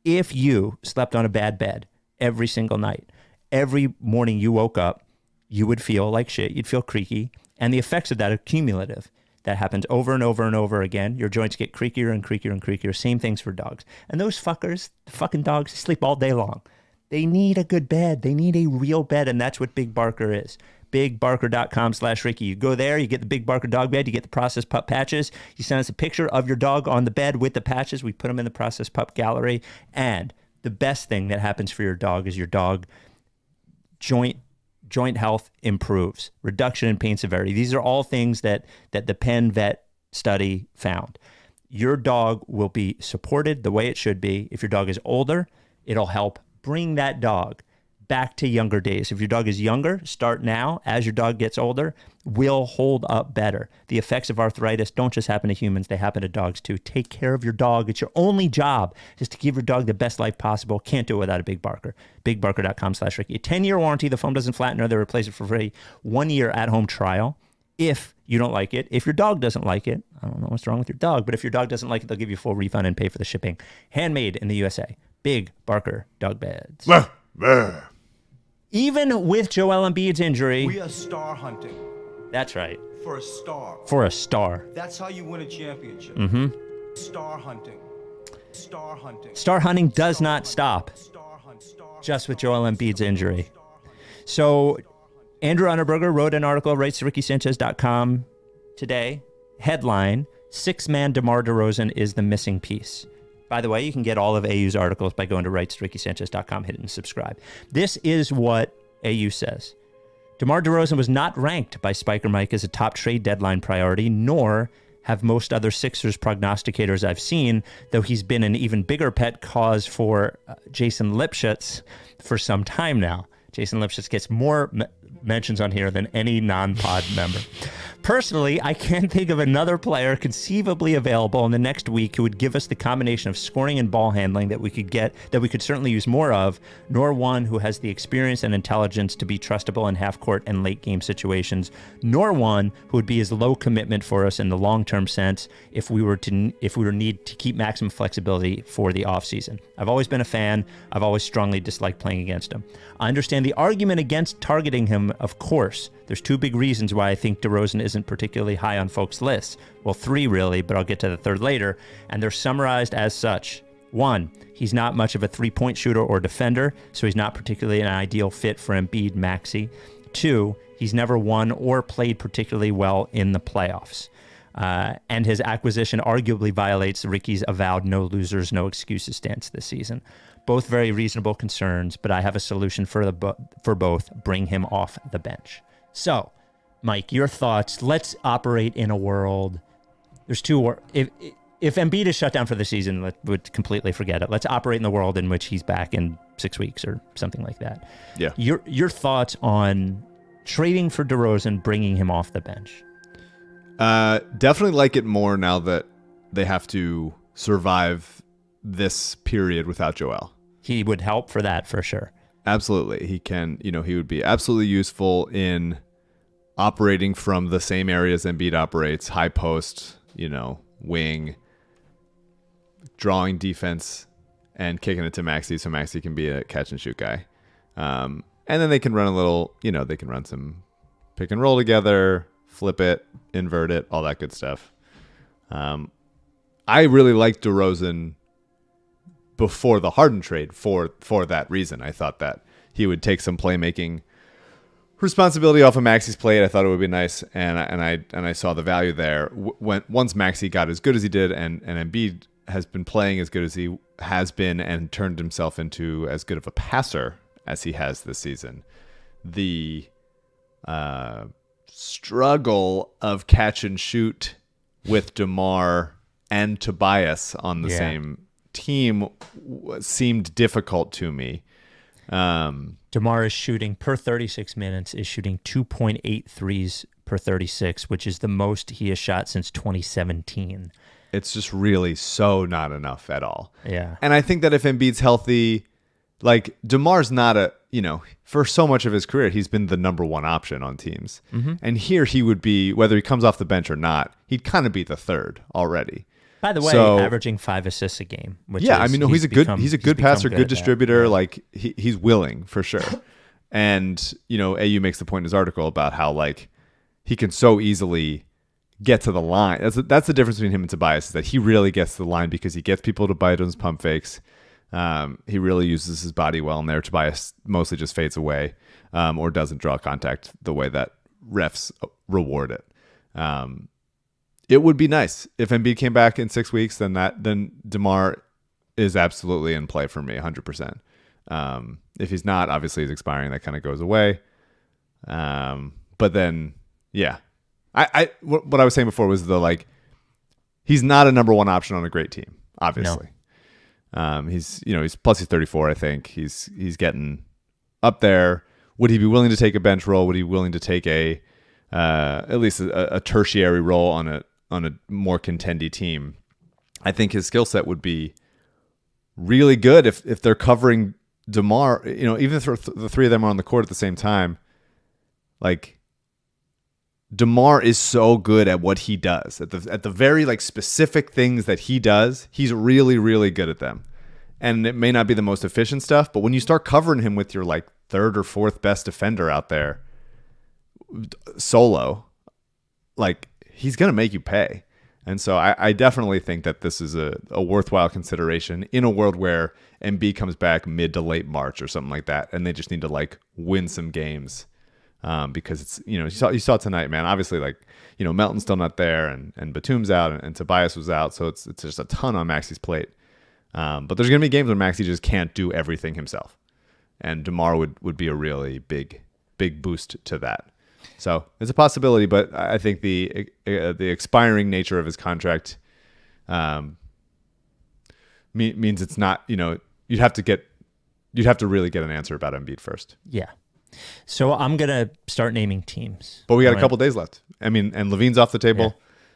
If you slept on a bad bed every single night, every morning you woke up, you would feel like shit. You'd feel creaky. And the effects of that are cumulative. That happens over and over and over again. Your joints get creakier and creakier and creakier. Same things for dogs. And those fucking dogs sleep all day long. They need a good bed. They need a real bed. And that's what Big Barker is. bigbarker.com/Ricky. You go there, you get the Big Barker dog bed, you get the Process Pup patches. You send us a picture of your dog on the bed with the patches. We put them in the Process Pup gallery. And the best thing that happens for your dog is your dog joint health improves, reduction in pain severity. These are all things that the PenVet study found. your dog will be supported the way it should be. If your dog is older, it'll help bring that dog back to younger days. If your dog is younger, start now. As your dog gets older, will hold up better. The effects of arthritis don't just happen to humans, they happen to dogs too. Take care of your dog. It's your only job is to give your dog the best life possible. Can't do it without a Big Barker. BigBarker.com/Ricky. A 10-year warranty. The foam doesn't flatten or they replace it for free. 1 year at-home trial. If you don't like it, if your dog doesn't like it, I don't know what's wrong with your dog, but if your dog doesn't like it, they'll give you a full refund and pay for the shipping. Handmade in the USA. Big Barker dog beds. Even with Joel Embiid's injury, We are star hunting that's right, for a star. for a star. That's how you win a championship. Star hunting. Star hunting. Star hunting does not stop Star hunt. Star just with Joel Embiid's injury. So Andrew Unterberger wrote an article at RightsToRickySanchez.com today. Headline, 6-man DeMar DeRozan is the missing piece. By the way, you can get all of AU's articles by going to RightsToRickySanchez.com, hit and subscribe. This is what AU says. DeMar DeRozan was not ranked by Spiker Mike as a top trade deadline priority, nor have most other Sixers prognosticators I've seen, though he's been an even bigger pet cause for Jason Lipschitz for some time now. Jason Lipschitz gets more mentions on here than any non-pod member. Personally, I can't think of another player conceivably available in the next week who would give us the combination of scoring and ball handling that we could certainly use more of, nor one who has the experience and intelligence to be trustable in half-court and late-game situations, nor one who would be as low commitment for us in the long-term sense if we were need to keep maximum flexibility for the offseason. I've always been a fan. I've always strongly disliked playing against him. I understand the argument against targeting him, of course. There's 2 big reasons why I think DeRozan isn't particularly high on folks' lists. Well, 3 really, but I'll get to the third later. And they're summarized as such. 1, he's not much of a three-point shooter or defender, so he's not particularly an ideal fit for Embiid Maxey. 2, he's never won or played particularly well in the playoffs. And his acquisition arguably violates Ricky's avowed no losers, no excuses stance this season. Both very reasonable concerns, but I have a solution for both. Bring him off the bench. So, Mike, your thoughts. Let's operate in a world. There's 2. If Embiid is shut down for the season, would completely forget it. Let's operate in the world in which he's back in 6 weeks or something like that. Yeah. Your thoughts on trading for DeRozan, bringing him off the bench? Definitely like it more now that they have to survive this period without Joel. He would help for that for sure. Absolutely. He can, he would be absolutely useful in operating from the same areas Embiid operates, high post, wing, drawing defense, and kicking it to Maxey so Maxey can be a catch and shoot guy. And then they can run a little, they can run some pick and roll together, flip it, invert it, all that good stuff. I really liked DeRozan before the Harden trade for that reason. I thought that he would take some playmaking responsibility off of Maxey's plate. I thought it would be nice, and I saw the value there. Once Maxey got as good as he did, and Embiid has been playing as good as he has been and turned himself into as good of a passer as he has this season, the struggle of catch and shoot with DeMar and Tobias on the same team seemed difficult to me. DeMar is shooting per 36 minutes, is shooting 2.8 threes per 36, which is the most he has shot since 2017. It's just really so not enough at all. Yeah. And I think that if Embiid's healthy, like DeMar's not for so much of his career, he's been the number 1 option on teams. Mm-hmm. And here he would be, whether he comes off the bench or not, he'd kind of be the third already. By the way, averaging 5 assists a game. Which he's a good passer, good distributor. Like he's willing for sure. And AU makes the point in his article about how like he can so easily get to the line. That's the difference between him and Tobias, is that he really gets to the line because he gets people to bite on his pump fakes. He really uses his body well in there. Tobias mostly just fades away or doesn't draw contact the way that refs reward it. It would be nice if Embiid came back in 6 weeks. Then DeMar is absolutely in play for me, 100%. If he's not, obviously he's expiring. That kind of goes away. But then, yeah, what I was saying before was he's not a number one option on a great team, obviously. He's 34, I think. He's getting up there. Would he be willing to take a bench role? Would he be willing to take at least a tertiary role on a more contendy team? I think his skill set would be really good if they're covering DeMar. Even if the three of them are on the court at the same time, like DeMar is so good at what he does at the very like specific things that he does. He's really, really good at them, and it may not be the most efficient stuff, but when you start covering him with your like third or fourth best defender out there solo, like he's gonna make you pay. And so I definitely think that this is a worthwhile consideration in a world where Embiid comes back mid to late March or something like that, and they just need to like win some games. Because it's, you saw tonight, man. Obviously, like, Melton's still not there, and Batum's out, and Tobias was out, so it's just a ton on Maxey's plate. But there's gonna be games where Maxey just can't do everything himself, and DeMar would be a really big boost to that. So it's a possibility, but I think the expiring nature of his contract means it's not. You'd have to really get an answer about Embiid first. Yeah. So I'm gonna start naming teams. But we got a couple days left. I mean, and Levine's off the table.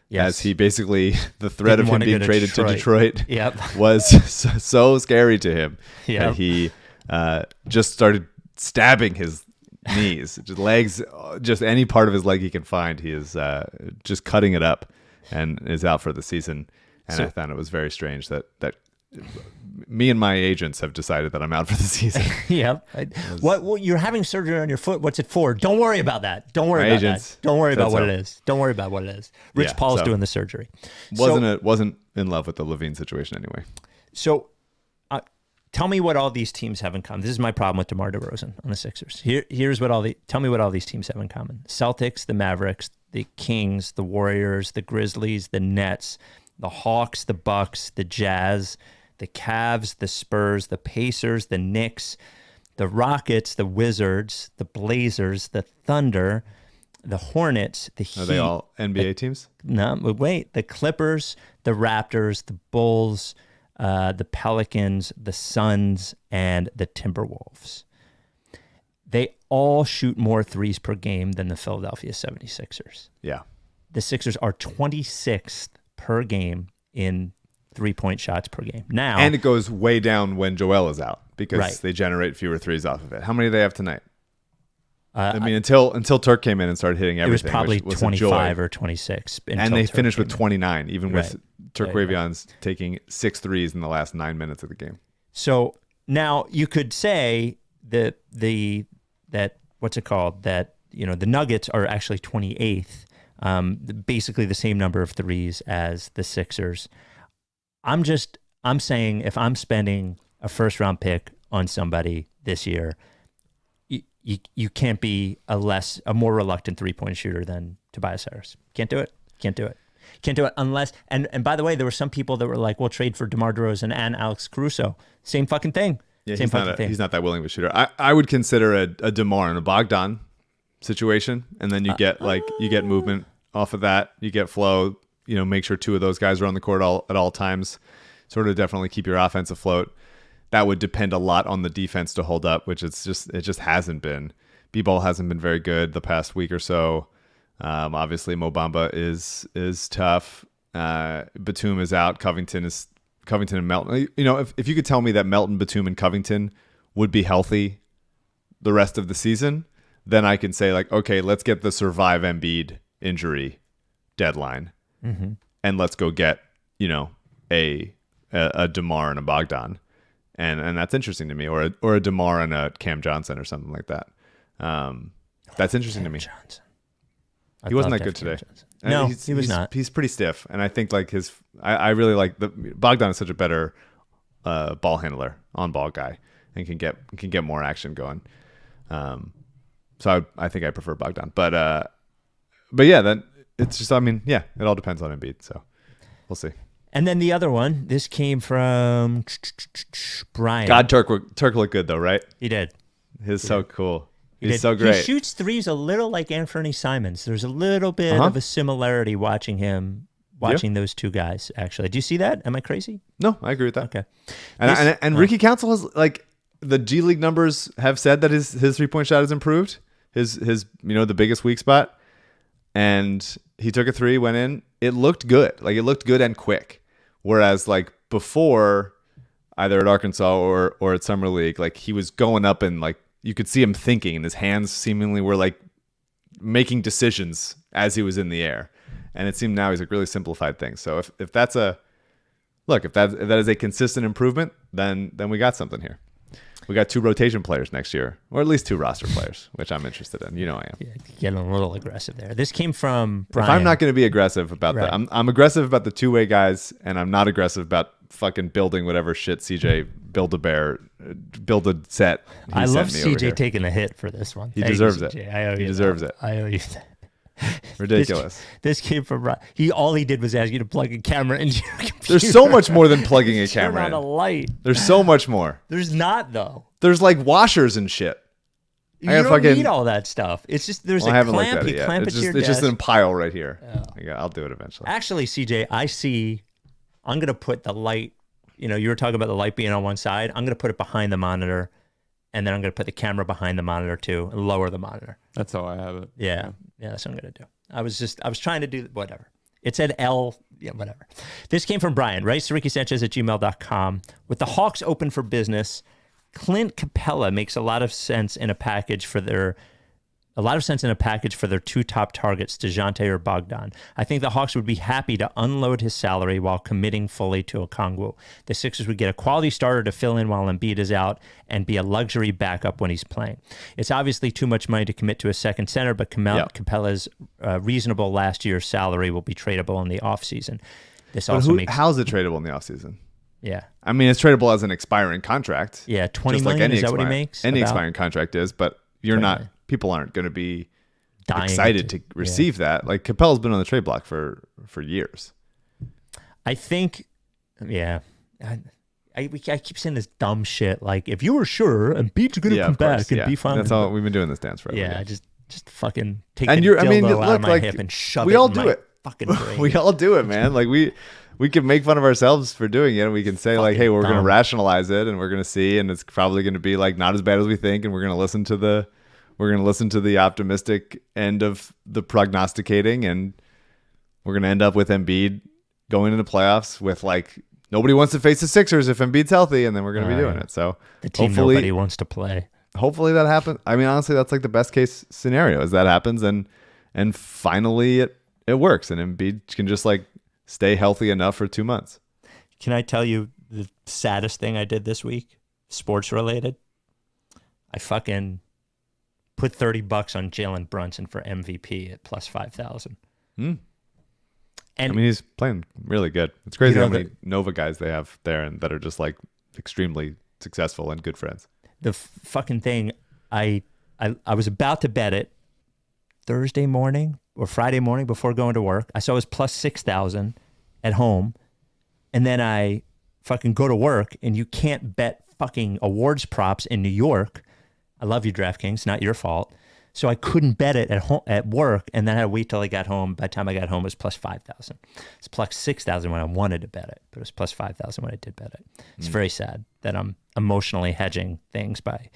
Yeah. Yes. As he basically, the threat of him being traded to Detroit Yep. was so scary to him that he just started stabbing his knees, just legs, just any part of his leg he can find. He is just cutting it up and is out for the season. And I found it was very strange that me and my agents have decided that I'm out for the season. Yep. What you're having surgery on your foot? What's it for? Don't worry about that. Don't worry about that. Don't worry about what it is. Don't worry about what it is. Rich Paul's doing the surgery. Wasn't in love with the Levine situation anyway. So, tell me what all these teams have in common. This is my problem with DeMar DeRozan on the Sixers. Here's tell me what all these teams have in common. Celtics, the Mavericks, the Kings, the Warriors, the Grizzlies, the Nets, the Hawks, the Bucks, the Jazz, the Cavs, the Spurs, the Pacers, the Knicks, the Rockets, the Wizards, the Blazers, the Thunder, the Hornets, the Heat. Are they all NBA teams? No, but wait. The Clippers, the Raptors, the Bulls, the Pelicans, the Suns, and the Timberwolves. They all shoot more threes per game than the Philadelphia 76ers. Yeah. The Sixers are 26th per game in three-point shots per game. Now, and it goes way down when Joel is out because they generate fewer threes off of it. How many do they have tonight? I mean, until Turk came in and started hitting everything. It was probably 25 or 26. And they finished with 29, even with Turk-Ravions taking 6 threes in the last 9 minutes of the game. So now you could say that the Nuggets are actually 28th, basically the same number of threes as the Sixers. I'm saying if I'm spending a first-round pick on somebody this year, you can't be a more reluctant three-point shooter than Tobias Harris. Can't do it. Can't do it unless, and by the way, there were some people that were like, we'll trade for DeMar DeRozan and Alex Caruso. Same fucking thing. Yeah, he's not that willing of a shooter. I would consider a DeMar and a Bogdan situation, and then you get movement off of that. You get flow. Make sure 2 of those guys are on the court at all times. Sort of definitely keep your offense afloat. That would depend a lot on the defense to hold up, which it just hasn't been. B-ball hasn't been very good the past week or so. Obviously, Mo Bamba is tough. Batum is out. Covington and Melton. If you could tell me that Melton, Batum, and Covington would be healthy the rest of the season, then I can say like, okay, let's get the survive Embiid injury deadline, and let's go get a DeMar and a Bogdan. And that's interesting to me, or a DeMar and a Cam Johnson or something like that. That's interesting to me. Johnson. He wasn't that good today. No, he was not. He's pretty stiff, and I think like I really like Bogdan is such a better ball handler, on ball guy, and can get more action going. So I think I prefer Bogdan, but yeah, then it's just it all depends on Embiid. So we'll see. And then the other one, this came from Brian. God, Turk looked good though, right? He did. He's so cool. He's so great. He shoots threes a little like Anthony Simons. There's a little bit of a similarity watching him watching those two guys, actually. Do you see that? Am I crazy? No, I agree with that. Okay. And Ricky Council has, like, the G League numbers have said that his 3-point shot has improved. His the biggest weak spot. And he took a 3, went in. It looked good. Like, it looked good and quick. Whereas, like, before, either at Arkansas or at Summer League, like, he was going up and, like, you could see him thinking, and his hands seemingly were, like, making decisions as he was in the air. And it seemed now he's like really simplified things. So if that's if that is a consistent improvement, then we got something here. We got 2 rotation players next year, or at least 2 roster players, which I'm interested in. You know I am. Yeah, getting a little aggressive there. This came from Brian. If I'm not going to be aggressive about that, I'm aggressive about the 2-way guys, and I'm not aggressive about fucking building whatever shit CJ build a set. I love CJ taking the hit for this one. He deserves it. I owe you. He deserves it. I owe you that. Ridiculous. This came from all he did was ask you to plug a camera into your computer. There's so much more than plugging a camera Turn on in. a light. There's so much more. There's not though. There's like washers and shit. You don't need all that stuff. It's just there's a clamp. You clamp it to your desk. It's just in a pile right here. Yeah, I'll do it eventually. Actually, CJ, I'm going to put the light, you were talking about the light being on one side. I'm going to put it behind the monitor, and then I'm going to put the camera behind the monitor too and lower the monitor. That's how I have it. Yeah, that's what I'm going to do. I was trying to do whatever. It said L, whatever. This came from Brian, Rights to Ricky Sanchez at gmail.com. With the Hawks open for business, Clint Capella makes a lot of sense in a package for their 2 top targets, DeJounte or Bogdan. I think the Hawks would be happy to unload his salary while committing fully to Okongwu. The Sixers would get a quality starter to fill in while Embiid is out and be a luxury backup when he's playing. It's obviously too much money to commit to a second center, but Capella's reasonable last year's salary will be tradable in the offseason. How's it tradable in the offseason? Yeah. I mean, it's tradable as an expiring contract. Yeah, $20 million, is that what he makes? Any expiring contract is, but you're not... People aren't going to be excited to receive that. Like, Capella's been on the trade block for years. I think, I keep saying this dumb shit. Like, if you were sure Embiid's going to come back and be fine. That's all we've been doing this dance forever. Yeah, just fucking take the dildo out of my hip and shove it in my fucking brain. We all do it, man. Like, we can make fun of ourselves for doing it, and we can say like, hey, we're going to rationalize it, and we're going to see, and it's probably going to be like not as bad as we think, and we're going to listen to the optimistic end of the prognosticating, and we're going to end up with Embiid going into the playoffs with like nobody wants to face the Sixers if Embiid's healthy, and then we're going to be doing it. So the team nobody wants to play. Hopefully that happens. I mean, honestly, that's like the best case scenario is that happens, and finally it works, and Embiid can just like stay healthy enough for 2 months. Can I tell you the saddest thing I did this week, sports related? I fucking put $30 on Jalen Brunson for MVP at plus 5,000. And I mean, he's playing really good. It's crazy how many Nova guys they have there and that are just like extremely successful and good friends. The fucking thing, I was about to bet it Thursday morning or Friday morning before going to work. I saw it was plus 6,000 at home, and then I fucking go to work, and you can't bet fucking awards props in New York. I love you, DraftKings. Not your fault. So I couldn't bet it at work, and then I had to wait till I got home. By the time I got home, it was plus 5,000. It's plus 6,000 when I wanted to bet it, but it was plus 5,000 when I did bet it. It's very sad that I'm emotionally hedging things by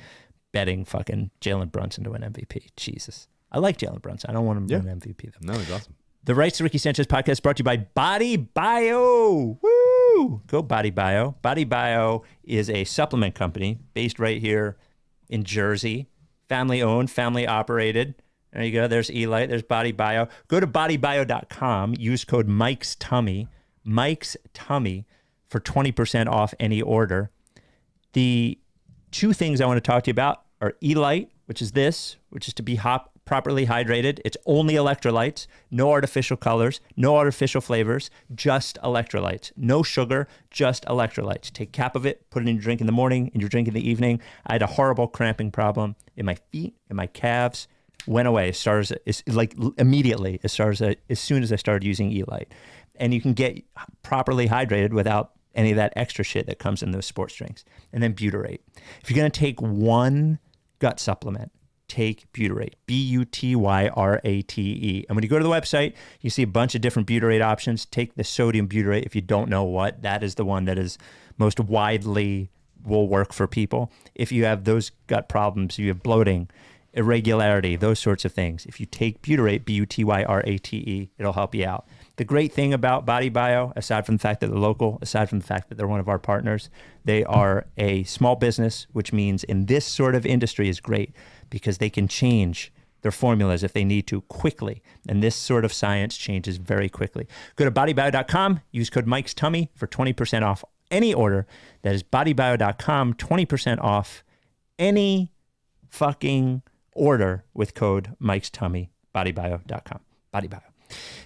betting fucking Jalen Brunson to win MVP. Jesus. I like Jalen Brunson. I don't want him to win MVP, though. No, he's awesome. The Rights to Ricky Sanchez podcast brought to you by BodyBio. Woo! Go BodyBio. BodyBio is a supplement company based right here in Jersey. Family owned, family operated. There you go. There's Eli. There's BodyBio. Go to bodybio.com. Use code Mike's Tummy for 20% off any order. The 2 things I want to talk to you about are Elite, which is to be properly hydrated. It's only electrolytes, no artificial colors, no artificial flavors, just electrolytes. No sugar, just electrolytes. Take a cap of it, put it in your drink in the morning, in your drink in the evening. I had a horrible cramping problem in my feet and my calves. Went away. Immediately as soon as I started using Elite. And you can get properly hydrated without any of that extra shit that comes in those sports drinks. And then butyrate. If you're going to take one gut supplement, take butyrate, Butyrate. And when you go to the website, you see a bunch of different butyrate options. Take the sodium butyrate. If you don't know what, that is the one that is most widely will work for people. If you have those gut problems, you have bloating, irregularity, those sorts of things. If you take butyrate, Butyrate, it'll help you out. The great thing about BodyBio, aside from the fact that they're local, aside from the fact that they're one of our partners, they are a small business, which means in this sort of industry is great because they can change their formulas if they need to quickly. And this sort of science changes very quickly. Go to bodybio.com, use code Mike's Tummy for 20% off any order. That is bodybio.com, 20% off any fucking order with code Mike's Tummy, bodybio.com. BodyBio.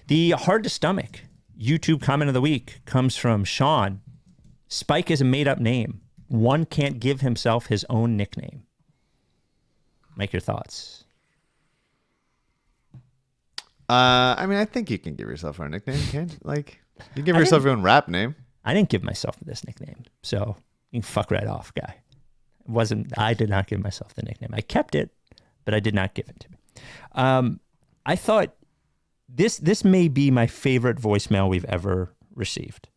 The hard to stomach YouTube comment of the week comes from Sean. Spike is a made-up name. One can't give himself his own nickname. Mike, your thoughts? I mean, I think you can give yourself a nickname, can't you? Like, you give yourself your own rap name. I didn't give myself this nickname, so you can fuck right off, guy. I did not give myself the nickname. I kept it, but I did not give it to me. I thought this may be my favorite voicemail we've ever received.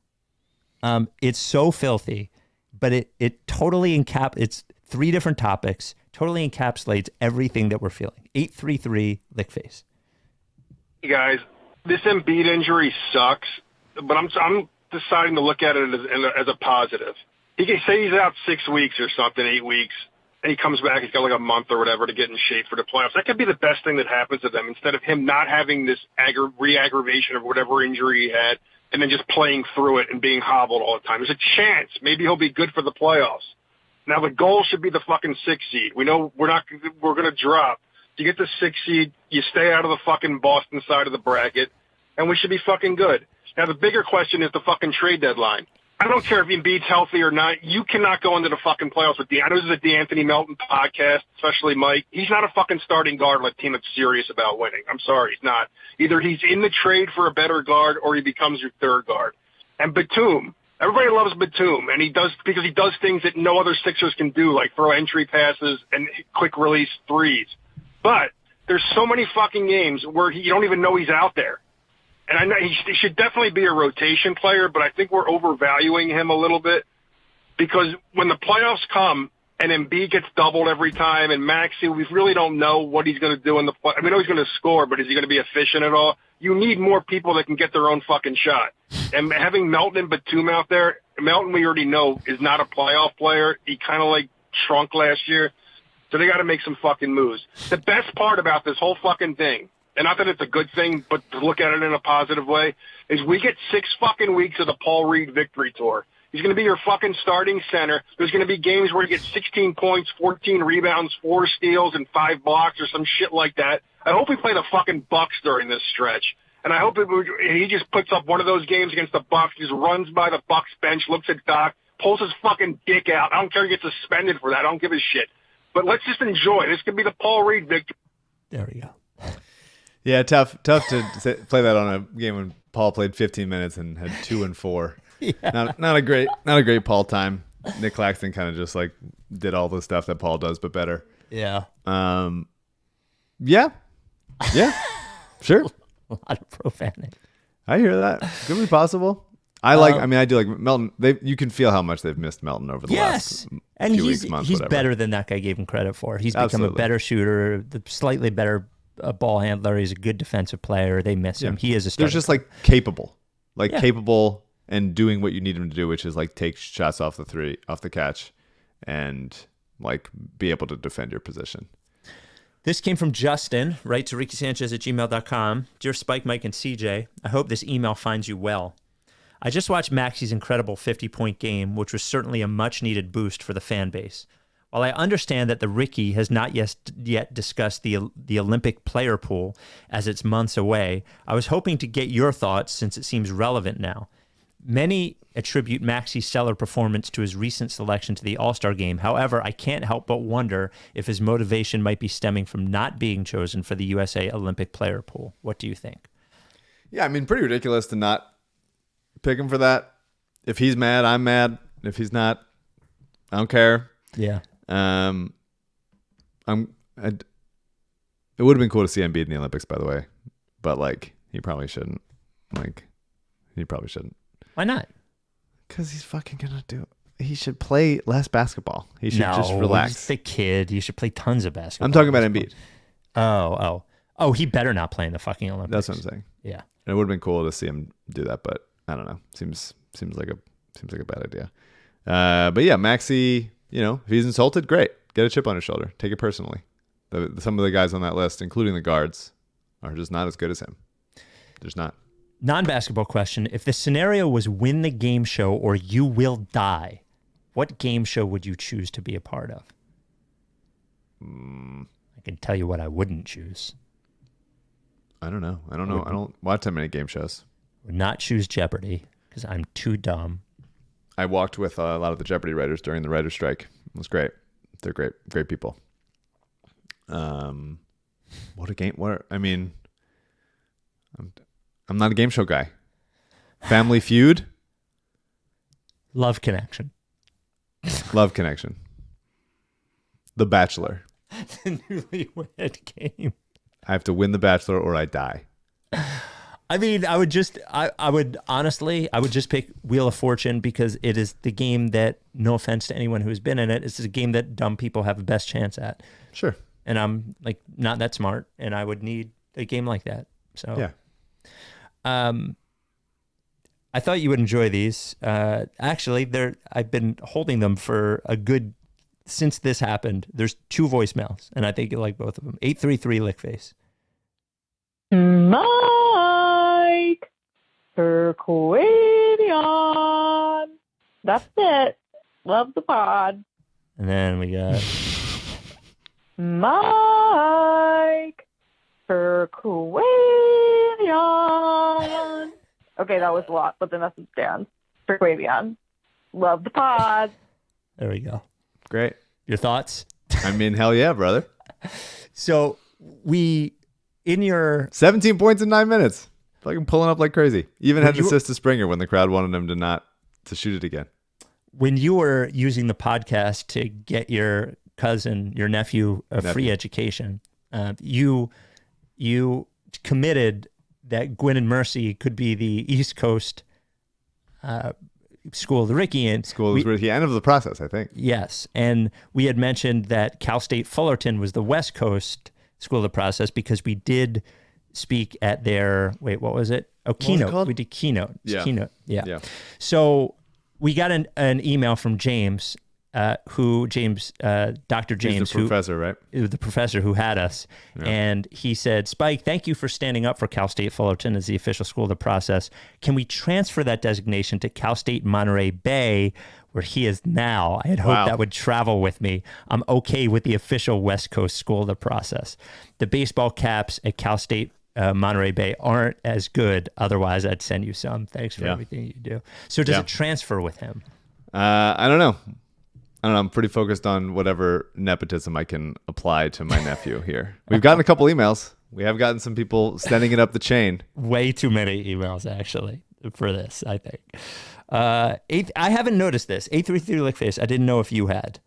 It's so filthy, but it totally it's 3 different topics, totally encapsulates everything that we're feeling. 833 Lickface. Hey guys, this Embiid injury sucks, but I'm deciding to look at it as a positive. He can say he's out 6 weeks or something, 8 weeks, and he comes back, he's got like a month or whatever to get in shape for the playoffs. That could be the best thing that happens to them instead of him not having this re-aggravation of whatever injury he had and then just playing through it and being hobbled all the time. There's a chance. Maybe he'll be good for the playoffs. Now the goal should be the fucking 6 seed. We know we're going to drop. You get the 6 seed, you stay out of the fucking Boston side of the bracket, and we should be fucking good. Now the bigger question is the fucking trade deadline. I don't care if Embiid's healthy or not. You cannot go into the fucking playoffs with I know this is a DeAnthony Melton podcast, especially Mike. He's not a fucking starting guard on a team that's serious about winning. I'm sorry, he's not. Either he's in the trade for a better guard or he becomes your third guard. And Batum, everybody loves Batum, and he does things that no other Sixers can do, like throw entry passes and quick release threes. But there's so many fucking games where you don't even know he's out there. And I know he should definitely be a rotation player, but I think we're overvaluing him a little bit because when the playoffs come and Embiid gets doubled every time and Maxey, we really don't know what he's going to do in the play. I mean, I know he's going to score, but is he going to be efficient at all? You need more people that can get their own fucking shot. And having Melton and Batum out there, Melton we already know is not a playoff player. He kind of like shrunk last year. So they got to make some fucking moves. The best part about this whole fucking thing, and not that it's a good thing, but to look at it in a positive way, is we get 6 fucking weeks of the Paul Reed victory tour. He's going to be your fucking starting center. There's going to be games where he gets 16 points, 14 rebounds, 4 steals, and 5 blocks or some shit like that. I hope we play the fucking Bucks during this stretch. And I hope he just puts up one of those games against the Bucks, just runs by the Bucks bench, looks at Doc, pulls his fucking dick out. I don't care if he gets suspended for that. I don't give a shit. But let's just enjoy. This could be the Paul Reed victory. There we go. Yeah, tough to play that on a game when Paul played 15 minutes and had 2 and 4. Yeah. Not a great Paul time. Nick Claxton kind of just like did all the stuff that Paul does, but better. Yeah. Yeah. Sure. A lot of profanity. I hear that. Could be possible. I do like Melton. You can feel how much they've missed Melton over the last few weeks, months, he's whatever. Better than that guy gave him credit for. He's become a better shooter, slightly better ball handler. He's a good defensive player. They miss him. He is a starter. They're just like capable and doing what you need him to do, which is like take shots off the catch, and like be able to defend your position. This came from Justin, Rights To Ricky Sanchez at gmail.com. Dear Spike, Mike, and CJ, I hope this email finds you well. I just watched Maxey's incredible 50-point game, which was certainly a much-needed boost for the fan base. While I understand that the Ricky has not yet discussed the Olympic player pool as it's months away, I was hoping to get your thoughts since it seems relevant now. Many attribute Maxey's stellar performance to his recent selection to the All-Star game. However, I can't help but wonder if his motivation might be stemming from not being chosen for the USA Olympic player pool. What do you think? Yeah, I mean, pretty ridiculous to not pick him for that. If he's mad, I'm mad. If he's not, I don't care. Yeah. I It would have been cool to see Embiid in the Olympics, by the way, but like he probably shouldn't. Why not? Because he's fucking gonna do it. He should play less basketball. He should just relax. He's the kid. You should play tons of basketball. I'm talking about Embiid. Oh, he better not play in the fucking Olympics. That's what I'm saying. Yeah. And it would have been cool to see him do that, but I don't know. Seems like a bad idea. But yeah, Maxey, if he's insulted, great. Get a chip on his shoulder. Take it personally. Some of the guys on that list, including the guards, are just not as good as him. There's not. Non-basketball question. If the scenario was win the game show or you will die, what game show would you choose to be a part of? I can tell you what I wouldn't choose. I don't know. I don't watch that many game shows. Would not choose Jeopardy because I'm too dumb. I walked with a lot of the Jeopardy writers during the writer's strike. It was great. They're great people. What a game! I'm not a game show guy. Family Feud. Love Connection. Love Connection. The Bachelor. The Newlywed Game. I have to win The Bachelor or I die. I mean, I would just pick Wheel of Fortune because it is the game that, no offense to anyone who's been in it, it's a game that dumb people have the best chance at. Sure. And I'm like not that smart, and I would need a game like that. So yeah. I thought you would enjoy these. Actually, I've been holding them for since this happened. There's 2 voicemails, and I think you like both of them. 833 Lickface. Mike Perquavion. That's it. Love the pod. And then we got Mike Perquavion. Okay, that was a lot, but the message stands. Perquavion. Love the pod. There we go. Great. Your thoughts? I mean, hell yeah, brother. So in your 17 points in 9 minutes. Fucking pulling up like crazy. Even had an assist to Springer when the crowd wanted him to shoot it again. When you were using the podcast to get your nephew a free education, you committed that Gwyn and Mercy could be the East Coast School of the Ricky and Ricky end of the process, I think. Yes, and we had mentioned that Cal State Fullerton was the West Coast School of the Process because we did speak at their what was it? Keynote. We did Keynote. Yeah. Keynote. Yeah. So we got an email from James, Dr. James, He's the professor, right? The professor who had us. Yeah. And he said, Spike, thank you for standing up for Cal State Fullerton as the official school of the process. Can we transfer that designation to Cal State Monterey Bay, where he is now? I had hoped that would travel with me. I'm okay with the official West Coast school of the process. The baseball caps at Cal State Monterey Bay aren't as good. Otherwise, I'd send you some. Thanks for everything you do. So does it transfer with him? I don't know. I'm pretty focused on whatever nepotism I can apply to my nephew here. We've gotten a couple emails. We have gotten some people sending it up the chain. Way too many emails, actually, for this, I think. I haven't noticed this. 833 Lickface, I didn't know if you had.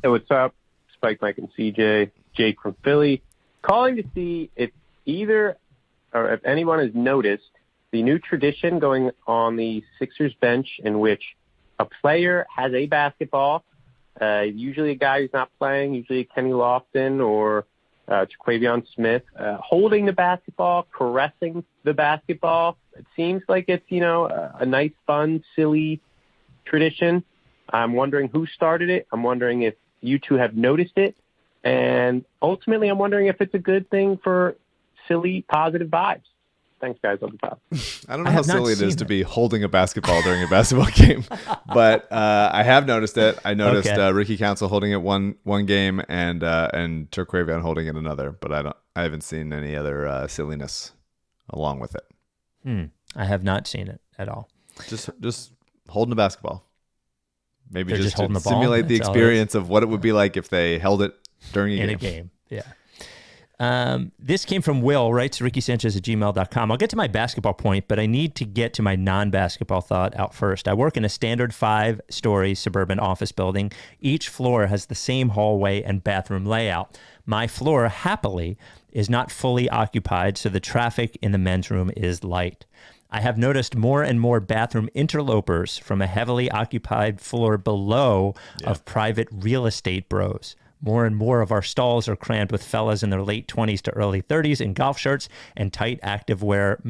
Hey, what's up? Spike, Mike, and CJ. Jake from Philly. Calling to see if if anyone has noticed the new tradition going on the Sixers bench in which a player has a basketball, usually a guy who's not playing, usually Kenny Lofton or Jaquavion Smith, holding the basketball, caressing the basketball. It seems like it's, a nice, fun, silly tradition. I'm wondering who started it. I'm wondering if you two have noticed it. And ultimately, I'm wondering if it's a good thing for silly, positive vibes. Thanks, guys. Love the pod. I don't know how silly it is to be holding a basketball during a basketball game, but I have noticed it. I noticed Ricky Council holding it one game and Turquavion holding it another, but I haven't seen any other silliness along with it. I have not seen it at all. Just holding a basketball. Maybe They're just holding to the ball. simulate the experience of what it would be like if they held it during a game. Yeah. This came from Will, Rights To Ricky Sanchez at gmail.com. I'll get to my basketball point, but I need to get to my non-basketball thought out first. I work in a standard 5-story suburban office building. Each floor has the same hallway and bathroom layout. My floor, happily, is not fully occupied, so the traffic in the men's room is light. I have noticed more and more bathroom interlopers from a heavily occupied floor below of private real estate bros. More and more of our stalls are crammed with fellas in their late 20s to early 30s in golf shirts and tight activewear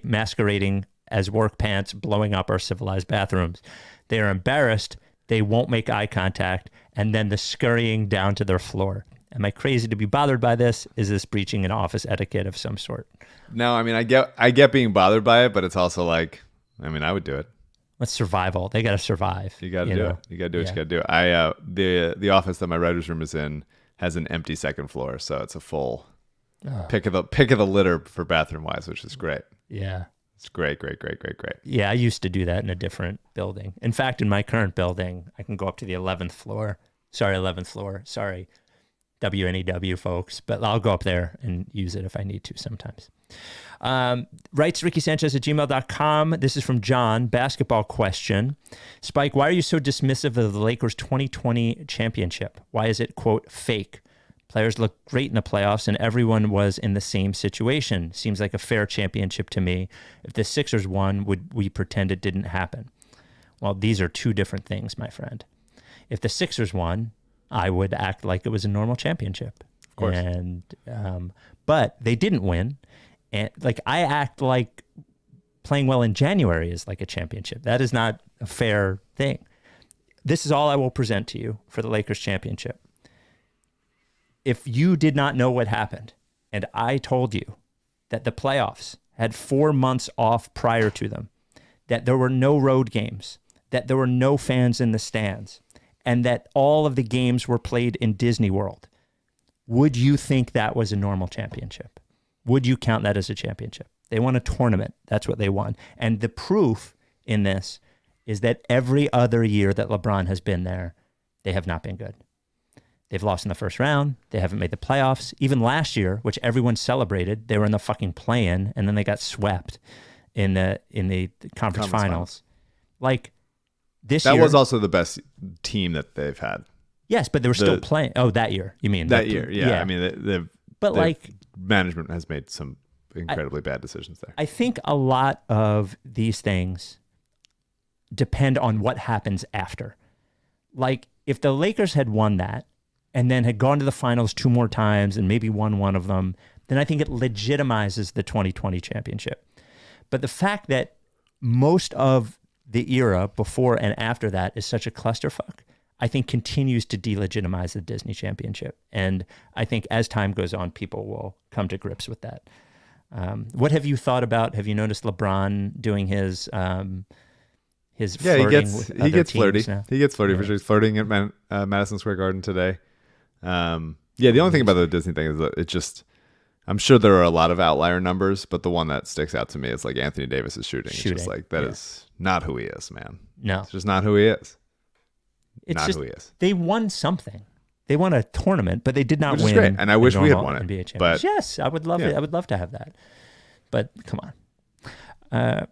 masquerading as work pants, blowing up our civilized bathrooms. They are embarrassed, they won't make eye contact, and then the scurrying down to their floor. Am I crazy to be bothered by this? Is this breaching an office etiquette of some sort? No, I mean, I get being bothered by it, but it's also like, I mean, I would do it. It's survival. They got to survive. You got to do it. You got to do what you got to do. The office that my writer's room is in has an empty second floor, so it's a full pick of the litter for bathroom wise, which is great. Yeah. It's great. Yeah, I used to do that in a different building. In fact, in my current building, I can go up to the 11th floor. Sorry, WNEW folks, but I'll go up there and use it if I need to sometimes. Rights Ricky Sanchez at gmail.com. This is from John. Basketball question. Spike, why are you so dismissive of the Lakers 2020 championship? Why is it, quote, fake? Players looked great in the playoffs and everyone was in the same situation. Seems like a fair championship to me. If the Sixers won, would we pretend it didn't happen? Well, these are two different things, my friend. If the Sixers won, I would act like it was a normal championship. Of course. And, but they didn't win. And like, I act like playing well in January is like a championship. That is not a fair thing. This is all I will present to you for the Lakers championship. If you did not know what happened, and I told you that the playoffs had 4 months off prior to them, that there were no road games, that there were no fans in the stands, and that all of the games were played in Disney World, would you think that was a normal championship? Would you count that as a championship? They won a tournament. That's what they won. And the proof in this is that every other year that LeBron has been there, they have not been good. They've lost in the first round. They haven't made the playoffs. Even last year, which everyone celebrated, they were in the fucking play-in, and then they got swept in the conference finals. Like, this year... That was also the best team that they've had. Yes, but they were still playing. Oh, that year, you mean? That year, yeah. I mean, but like... management has made some incredibly bad decisions there. I think a lot of these things depend on what happens after. Like, if the Lakers had won that and then had gone to the finals 2 more times and maybe won one of them, then I think it legitimizes the 2020 championship. But the fact that most of the era before and after that is such a clusterfuck, I think continues to delegitimize the Disney championship. And I think as time goes on, people will come to grips with that. What have you thought about, have you noticed LeBron doing his flirting he gets flirty. Now? He gets flirty for sure. He's flirting at Madison Square Garden today. The only thing about the Disney thing is that it just, I'm sure there are a lot of outlier numbers, but the one that sticks out to me is like Anthony Davis is shooting. It's just like, that is not who he is, man. No. It's just not who he is. It's not just, who he is. They won something. They won a tournament, but they did not Which win. is great. And I wish we had won it. NBA championship. But yes, I would love it. I would love to have that. But come on.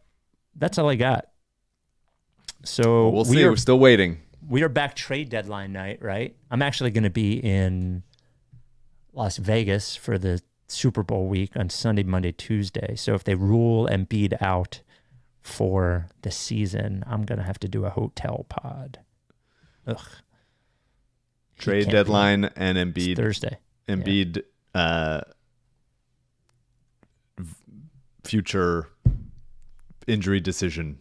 That's all I got. So we'll see. We're still waiting. We are back trade deadline night, right? I'm actually going to be in Las Vegas for the Super Bowl week on Sunday, Monday, Tuesday. So if they rule Embiid out for the season, I'm going to have to do a hotel pod. Ugh. Trade deadline and Embiid. It's Thursday. Embiid future injury decision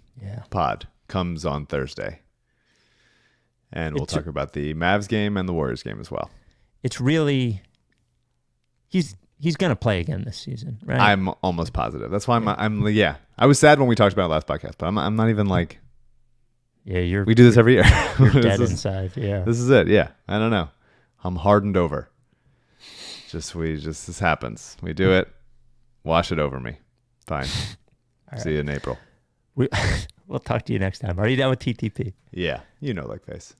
pod comes on Thursday. And we'll talk about the Mavs game and the Warriors game as well. It's really he's going to play again this season, right? I'm almost positive. That's why I'm I was sad when we talked about it last podcast, but I'm not even like we do this every year. You're dead inside. Yeah. This is it. Yeah. I don't know. I'm hardened over. This happens. We do it. Wash it over me. Fine. See you in April. We'll talk to you next time. Are you down with TTP? Yeah. Like face.